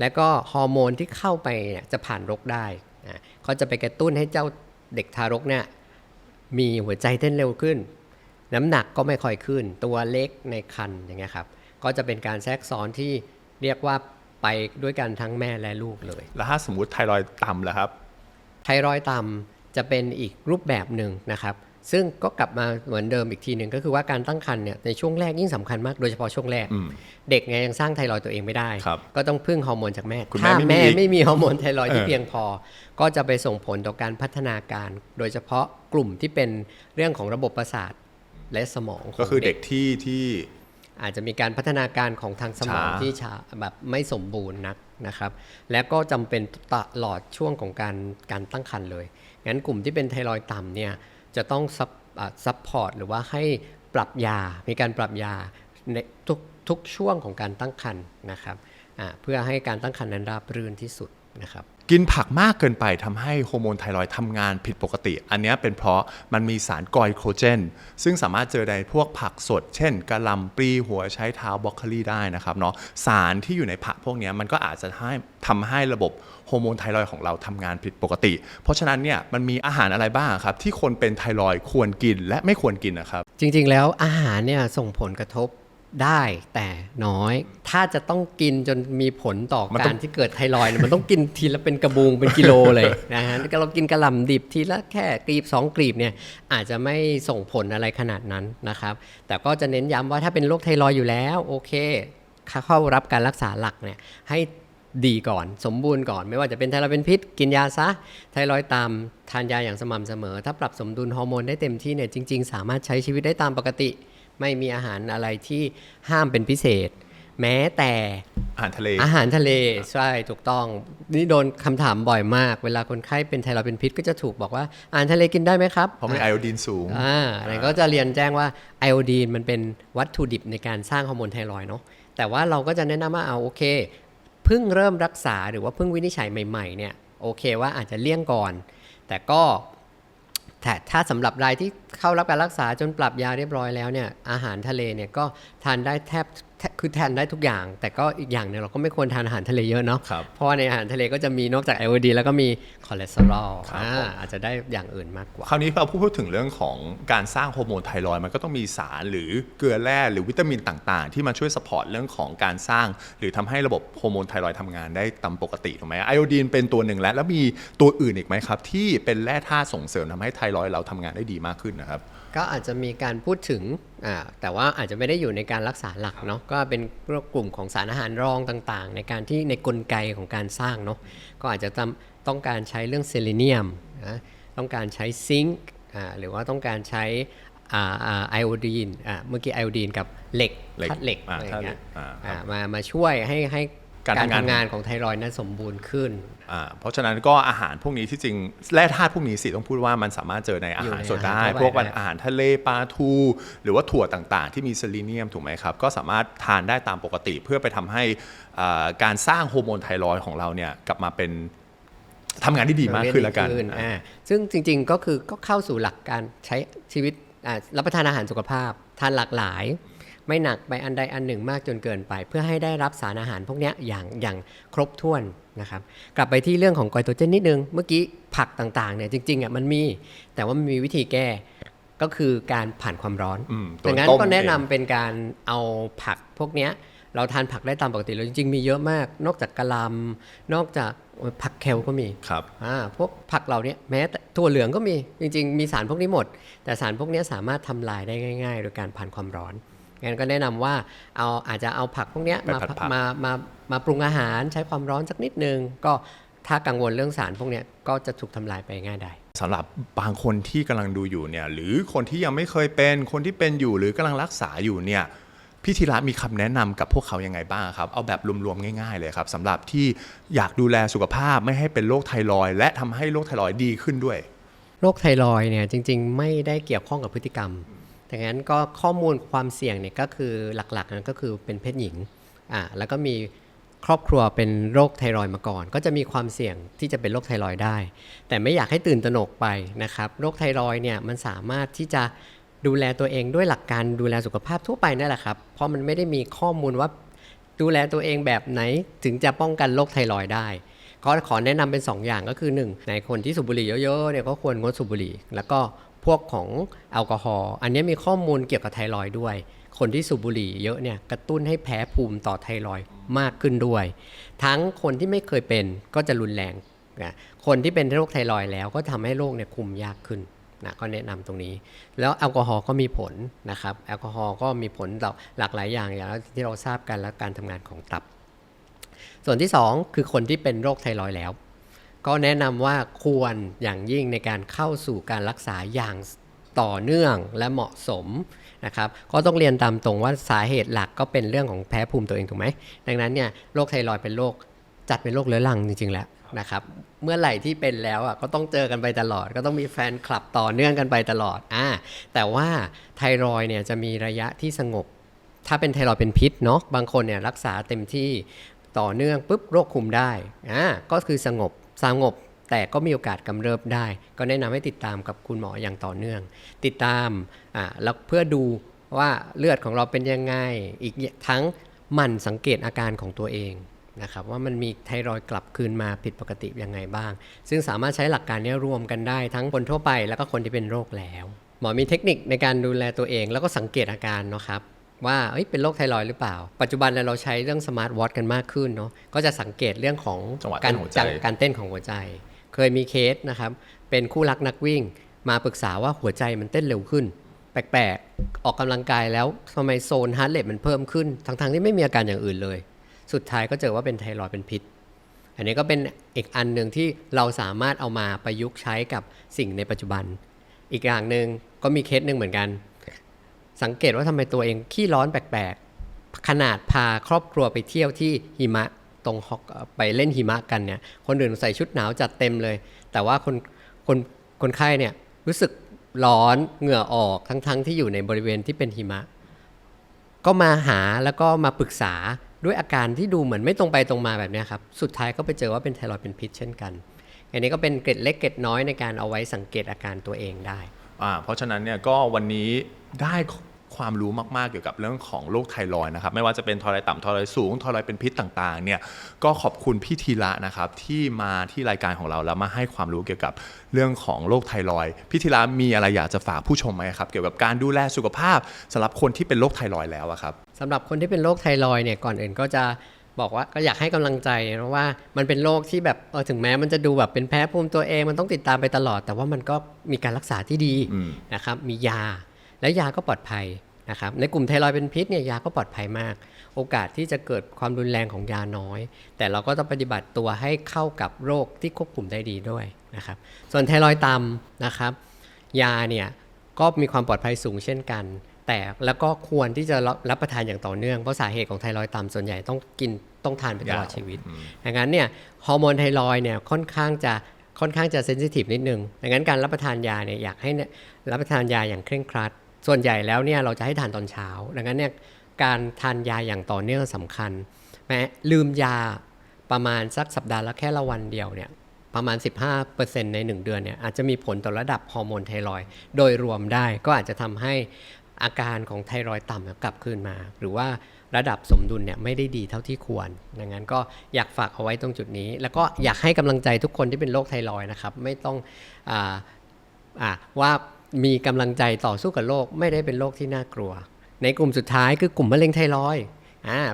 [SPEAKER 2] และก็ฮอร์โมนที่เข้าไปเนี่ยจะผ่านรกได้ก็จะไปกระตุ้นให้เจ้าเด็กทารกเนี่ยมีหัวใจเต้นเร็วขึ้นน้ำหนักก็ไม่ค่อยขึ้นตัวเล็กในครรภ์อย่างเงี้ยครับก็จะเป็นการแทรกซ้อนที่เรียกว่าไปด้วยกันทั้งแม่และลูกเลย
[SPEAKER 1] แล้วถ้าสมมุติไทรอยด์ต่ำล่ะครับ
[SPEAKER 2] ไทรอยด์ต่ำจะเป็นอีกรูปแบบหนึ่งนะครับซึ่งก็กลับมาเหมือนเดิมอีกทีหนึ่งก็คือว่าการตั้งครรภ์เนี่ยในช่วงแรกยิ่งสำคัญมากโดยเฉพาะช่วงแรกเด็กไงยังสร้างไทรอยด์ตัวเองไม่ได้ก็ต้องพึ่งฮอร์โมนจากแม่ถ้าแม่ไม่มีฮอร์โมนไทรอยด์ที่เพียงพอก็จะไปส่งผลต่อการพัฒนาการโดยเฉพาะกลุ่มที่เป็นเรื่องของระบบประสาทและสมอง
[SPEAKER 1] ก็คือเด็กที่
[SPEAKER 2] อาจจะมีการพัฒนาการของทางสมองที่ช้าแบบไม่สมบูรณ์นักนะครับและก็จำเป็นตลอดช่วงของการตั้งครรภ์เลยงั้นกลุ่มที่เป็นไทรอยด์ต่ำเนี่ยจะต้องซัพพอร์ตหรือว่าให้ปรับยามีการปรับยาในทุกช่วงของการตั้งครรภ์นะครับเพื่อให้การตั้งครรภ์นั้นราบรื่นที่สุดนะครับ
[SPEAKER 1] กินผักมากเกินไปทำให้ฮอร์โมนไทรอยด์ทำงานผิดปกติอันนี้เป็นเพราะมันมีสารไกลโคเจนซึ่งสามารถเจอในพวกผักสดเช่นกะหล่ำปลีหัวไชเท้าบรอกโคลีได้นะครับเนาะสารที่อยู่ในผักพวกนี้มันก็อาจจะทำให้ระบบฮอร์โมนไทรอยด์ของเราทำงานผิดปกติเพราะฉะนั้นเนี่ยมันมีอาหารอะไรบ้างครับที่คนเป็นไทรอยด์ควรกินและไม่ควรกินนะครับ
[SPEAKER 2] จริงๆแล้วอาหารเนี่ยส่งผลกระทบได้แต่น้อยถ้าจะต้องกินจนมีผลต่อการที่เกิดไทรอยด์มันต้องกินทีละเป็นกระบุงเป็นกิโลเลยนะฮะเรากินกระหล่ำดิบทีละแค่กลีบ2กลีบเนี่ยอาจจะไม่ส่งผลอะไรขนาดนั้นนะครับแต่ก็จะเน้นย้ำว่าถ้าเป็นโรคไทรอยด์อยู่แล้วโอเคเข้ารับการรักษาหลักเนี่ยให้ดีก่อนสมบูรณ์ก่อนไม่ว่าจะเป็นไทรอยด์เป็นพิษกินยาซะไทรอยด์ต่ำทานยาอย่างสม่ำเสมอถ้าปรับสมดุลฮอร์โมนได้เต็มที่เนี่ยจริงๆสามารถใช้ชีวิตได้ตามปกติไม่มีอาหารอะไรที่ห้ามเป็นพิเศษแม้แต่
[SPEAKER 1] อาหารทะเล
[SPEAKER 2] ใช่ถูกต้องนี่โดนคำถามบ่อยมากเวลาคนไข้เป็นไทรอยด์เป็นพิษก็จะถูกบอกว่าอาหารทะเลกินได้ไหมครับ
[SPEAKER 1] เพราะมีไอโอดีนสูง
[SPEAKER 2] อะไรก็จะเรียนแจ้งว่าไอโอดีนมันเป็นวัตถุดิบในการสร้างฮอร์โมนไทรอยด์เนาะแต่ว่าเราก็จะแนะนำว่าโอเคเพิ่งเริ่มรักษาหรือว่าเพิ่งวินิจฉัยใหม่ๆเนี่ยโอเคว่าอาจจะเลี่ยงก่อนแต่ก็ถ้าสำหรับรายที่เข้ารับการรักษาจนปรับยาเรียบร้อยแล้วเนี่ยอาหารทะเลเนี่ยก็ทานได้แทบ คือทานได้ทุกอย่างแต่ก็อีกอย่างหนึงเราก็ไม่ควรทานอาหารทะเลเยอะเนาะ
[SPEAKER 1] ครับ
[SPEAKER 2] เพราะว่าในอาหารทะเลก็จะมีนอกจากไอโอดีนแล้วก็มีคอเลสเตอรอล
[SPEAKER 1] ครับผม
[SPEAKER 2] อาจจะได้อย่างอื่นมากกว่า
[SPEAKER 1] คราวนี้เราพูดถึงเรื่องของการสร้างฮอร์โมนไทรอยด์มันก็ต้องมีสารหรือเกลือแร่หรือวิตามินต่างๆ ที่มาช่วยสปอร์ตเรื่องของการสร้างหรือทำให้ระบบฮอร์โมนไทรอยด์ทำงานได้ตามปกติถูกไหมไอโอดีนเป็นตัวหนึ่งแล้วมีตัวอื่นอีกไหมครับที่เป็นแร่ธาตุส่งเสริมทำให้ไทรอยด์เราทำงานได้ดีมากขึ้นนะครับ
[SPEAKER 2] ก็อาจจะมีการพูดถึงแต่ว่าอาจจะไม่ได้อยู่ในการรักษาหลักเนาะก็เป็นกลุ่มของสารอาหารรองต่างๆในการที่ในกลไกของการสร้างเนาะก็อาจจะต้องการใช้เรื่องเซเลเนียมนะต้องการใช้ซิงค์หรือว่าต้องการใช้ไอโอดีนเมื่อกี้ไอโอดีนกับเหล็กธาตุเหล็กอะไรอย่างเงี้ยมาช่วยให้การทำงานของไทรอยด์นั้นสมบูรณ์ขึ้น
[SPEAKER 1] เพราะฉะนั้นก็อาหารพวกนี้ที่จริงแร่ธาตุพวกนี้สิต้องพูดว่ามันสามารถเจอในอาหารสดได้ พวกอาหารทะเลปลาทูหรือว่าถั่วต่างๆที่มีเซเลเนียมถูกไหมครับก็สามารถทานได้ตามปกติเพื่อไปทำให้การสร้างฮอร์โมนไทรอยด์ของเราเนี่ยกลับมาเป็นทำงานได้ดีมากขึ้นแล้วกัน
[SPEAKER 2] ซึ่งจริงๆก็คือก็เข้าสู่หลักการใช้ชีวิตรับประทานอาหารสุขภาพทานหลากหลายไม่หนักไปอันใดอันหนึ่งมากจนเกินไปเพื่อให้ได้รับสารอาหารพวกนี้อย่างครบถ้วนนะครับกลับไปที่เรื่องของไกลโคเจนนิดนึงเมื่อกี้ผักต่างๆเนี่ยจริงๆมันมีแต่ว่ามันมีวิธีแก้ก็คือการผ่านความร้อนดังนั้นก็แนะนำเป็นการเอาผักพวกนี้เราทานผักได้ตามปกติเลยจริงๆมีเยอะมากนอกจากกะหล่ำนอกจากผักเคลก็มี
[SPEAKER 1] ครับ
[SPEAKER 2] พวกผักเหล่านี้แม้แต่ถั่วเหลืองก็มีจริงๆมีสารพวกนี้หมดแต่สารพวกนี้สามารถทำลายได้ง่ายๆโดยการผ่านความร้อนงั้นก็แนะนำว่าอาจจะเอาผักพวกนี้มาปรุงอาหารใช้ความร้อนสักนิดนึงก็ถ้ากังวลเรื่องสารพวกนี้ก็จะถูกทำลายไปง่ายได้
[SPEAKER 1] สำหรับบางคนที่กำลังดูอยู่เนี่ยหรือคนที่ยังไม่เคยเป็นคนที่เป็นอยู่หรือกำลังรักษาอยู่เนี่ยพี่ธีระมีคำแนะนำกับพวกเขายังไงบ้างครับเอาแบบรวมๆง่ายๆเลยครับสำหรับที่อยากดูแลสุขภาพไม่ให้เป็นโรคไทรอยด์และทำให้โรคไทรอยด์ดีขึ้นด้วย
[SPEAKER 2] โรคไทรอยด์เนี่ยจริงๆไม่ได้เกี่ยวข้องกับพฤติกรรมดังนั้นก็ข้อมูลความเสี่ยงเนี่ยก็คือหลักๆนั้นก็คือเป็นเพศหญิงแล้วก็มีครอบครัวเป็นโรคไทรอยด์มาก่อนก็จะมีความเสี่ยงที่จะเป็นโรคไทรอยด์ได้แต่ไม่อยากให้ตื่นตระหนกไปนะครับโรคไทรอยด์เนี่ยมันสามารถที่จะดูแลตัวเองด้วยหลักการดูแลสุขภาพทั่วไปนั่นแหละครับเพราะมันไม่ได้มีข้อมูลว่าดูแลตัวเองแบบไหนถึงจะป้องกันโรคไทรอยด์ได้ก็ขอแนะนำเป็น2 อย่างก็คือ1ในคนที่สูบบุหรี่เยอะๆเนี่ยก็ควรงดสูบบุหรี่แล้วก็พวกของแอลกอฮอล์อันนี้มีข้อมูลเกี่ยวกับไทรอยด์ด้วยคนที่สูบบุหรี่เยอะเนี่ยกระตุ้นให้แพ้ภูมิต่อไทรอยด์มากขึ้นด้วยทั้งคนที่ไม่เคยเป็นก็จะรุนแรงนะคนที่เป็นโรคไทรอยด์แล้วก็ทำให้โรคเนี่ยคุมยากขึ้นนะก็แนะนำตรงนี้แล้วแอลกอฮอล์ก็มีผลนะครับแอลกอฮอล์ก็มีผลต่อหลากหลายอย่างอย่างที่เราทราบกันและการทำงานของตับส่วนที่2คือคนที่เป็นโรคไทรอยด์แล้วก็แนะนำว่าควรอย่างยิ่งในการเข้าสู่การรักษาอย่างต่อเนื่องและเหมาะสมนะครับก็ต้องเรียนตามตรงว่าสาเหตุหลักก็เป็นเรื่องของแพ้ภูมิตัวเองถูกไหมดังนั้นเนี่ยโรคไทรอยด์เป็นโรคจัดเป็นโรคเรื้อรังจริงๆแล้วนะครับเมื่อไหร่ที่เป็นแล้วก็ต้องเจอกันไปตลอดก็ต้องมีแฟนคลับต่อเนื่องกันไปตลอดแต่ว่าไทรอยด์เนี่ยจะมีระยะที่สงบถ้าเป็นไทรอยด์เป็นพิษเนาะบางคนเนี่ยรักษาเต็มที่ต่อเนื่องปุ๊บโรคคุมได้ก็คือสงบแต่ก็มีโอกาสกำเริบได้ก็แนะนำให้ติดตามกับคุณหมออย่างต่อเนื่องติดตามแล้วเพื่อดูว่าเลือดของเราเป็นยังไงอีกทั้งหมั่นสังเกตอาการของตัวเองนะครับว่ามันมีไทรอยด์กลับคืนมาผิดปกติยังไงบ้างซึ่งสามารถใช้หลักการนี้รวมกันได้ทั้งคนทั่วไปแล้วก็คนที่เป็นโรคแล้วหมอมีเทคนิคในการดูแลตัวเองแล้วก็สังเกตอาการเนาะครับว่าเป็นโรคไทรอยด์หรือเปล่าปัจจุบันเราใช้เรื่องสมาร์ทวอทกันมากขึ้นเนาะก็จะสังเกตเรื่องของการเต้นของหัวใจเคยมีเคสนะครับเป็นคู่รักนักวิ่งมาปรึกษาว่าหัวใจมันเต้นเร็วขึ้นแปลกๆออกกำลังกายแล้วทำไมโซนฮาร์ทเรทมันเพิ่มขึ้นทั้งที่ไม่มีอาการอย่างอื่นเลยสุดท้ายก็เจอว่าเป็นไทรอยด์เป็นพิษอันนี้ก็เป็นอีกอันหนึ่งที่เราสามารถเอามาประยุกต์ใช้กับสิ่งในปัจจุบันอีกอย่างหนึ่งก็มีเคสหนึ่งเหมือนกันสังเกตว่าทำไมตัวเองขี้ร้อนแปลกๆขนาดพาครอบครัวไปเที่ยวที่หิมะตรงฮอกไปเล่นหิมะกันเนี่ยคนอื่นใส่ชุดหนาวจัดเต็มเลยแต่ว่าคนไข้เนี่ยรู้สึกร้อนเหงื่อออกทั้งที่อยู่ในบริเวณที่เป็นหิมะก็มาหาแล้วก็มาปรึกษาด้วยอาการที่ดูเหมือนไม่ตรงไปตรงมาแบบนี้ครับสุดท้ายก็ไปเจอว่าเป็นไทรอยด์เป็นพิษเช่นกันอันนี้ก็เป็นเกร็ดเล็กเกร็ดน้อยในการเอาไว้สังเกตอาการตัวเองได้
[SPEAKER 1] เพราะฉะนั้นเนี่ยก็วันนี้ได้ ความรู้มากๆเกี่ยวกับเรื่องของโรคไทรอยด์นะครับไม่ว่าจะเป็นทรอยด์ต่ำทรอยด์สูงทรอยด์เป็นพิษต่างๆเนี่ยก็ขอบคุณพี่ธีระนะครับที่มาที่รายการของเราแล้วมาให้ความรู้เกี่ยวกับเรื่องของโรคไทรอยด์พี่ธีระมีอะไรอยากจะฝากผู้ชมไหมครับเกี่ยวกับการดูแลสุขภาพสำหรับคนที่เป็นโรคไทรอยด์แล้วอะครับ
[SPEAKER 2] สำหรับคนที่เป็นโรคไทรอยด์เนี่ยก่อนอื่นก็จะบอกว่าก็อยากให้กำลังใจนะว่ามันเป็นโรคที่แบบถึงแม้มันจะดูแบบเป็นแพ้ภูมิตัวเองมันต้องติดตามไปตลอดแต่ว่ามันก็มีการรักษาที่ดีนะครับมียาและยาก็ปลอดภัยนะครับในกลุ่มไทรอยด์เป็นพิษเนี่ยยาก็ปลอดภัยมากโอกาสที่จะเกิดความรุนแรงของยาน้อยแต่เราก็ต้องปฏิบัติตัวให้เข้ากับโรคที่ควบคุมได้ดีด้วยนะครับส่วนไทรอยด์ต่ำนะครับยาเนี่ยก็มีความปลอดภัยสูงเช่นกันแต่แล้วก็ควรที่จะรับประทานอย่างต่อเนื่องเพราะสาเหตุของไทรอยด์ต่ำส่วนใหญ่ต้องทานไปตลอดชีวิตดังนั้นเนี่ยฮอร์โมนไทรอยด์เนี่ยค่อนข้างจะเซนซิทีฟนิดนึงดังนั้นการรับประทานยาเนี่ยอยากให้รับประทานยาอย่างเคร่งครัดส่วนใหญ่แล้วเนี่ยเราจะให้ทานตอนเช้าดังนั้นเนี่ยการทานยาอย่างต่อเนื่องสำคัญแม้ลืมยาประมาณสักสัปดาห์ละแค่ละวันเดียวเนี่ยประมาณ 15% ใน1เดือนเนี่ยอาจจะมีผลต่อระดับฮอร์โมนไทรอยด์โดยรวมได้ก็อาจจะทำให้อาการของไทรอยด์ต่ำกลับคืนมาหรือว่าระดับสมดุลเนี่ยไม่ได้ดีเท่าที่ควรดังนั้นก็อยากฝากเอาไว้ตรงจุดนี้แล้วก็อยากให้กำลังใจทุกคนที่เป็นโรคไทรอยด์นะครับไม่ต้องว่ามีกำลังใจต่อสู้กับโรคไม่ได้เป็นโรคที่น่ากลัวในกลุ่มสุดท้ายคือกลุ่มมะเร็งไทรอยด์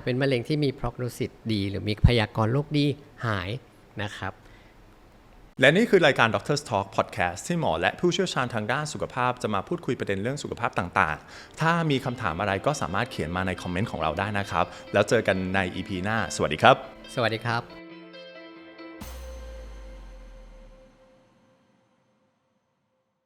[SPEAKER 2] เป็นมะเร็งที่มี prognosis ดีหรือมีพยากรณ์โรคดีหายนะครับ
[SPEAKER 1] และนี่คือรายการ Doctor's Talk Podcast ที่หมอและผู้เชี่ยวชาญทางด้านสุขภาพจะมาพูดคุยประเด็นเรื่องสุขภาพต่างๆถ้ามีคำถามอะไรก็สามารถเขียนมาในคอมเมนต์ของเราได้นะครับแล้วเจอกันใน EP หน้าสวัสดีครับ
[SPEAKER 2] สวัสดีครับ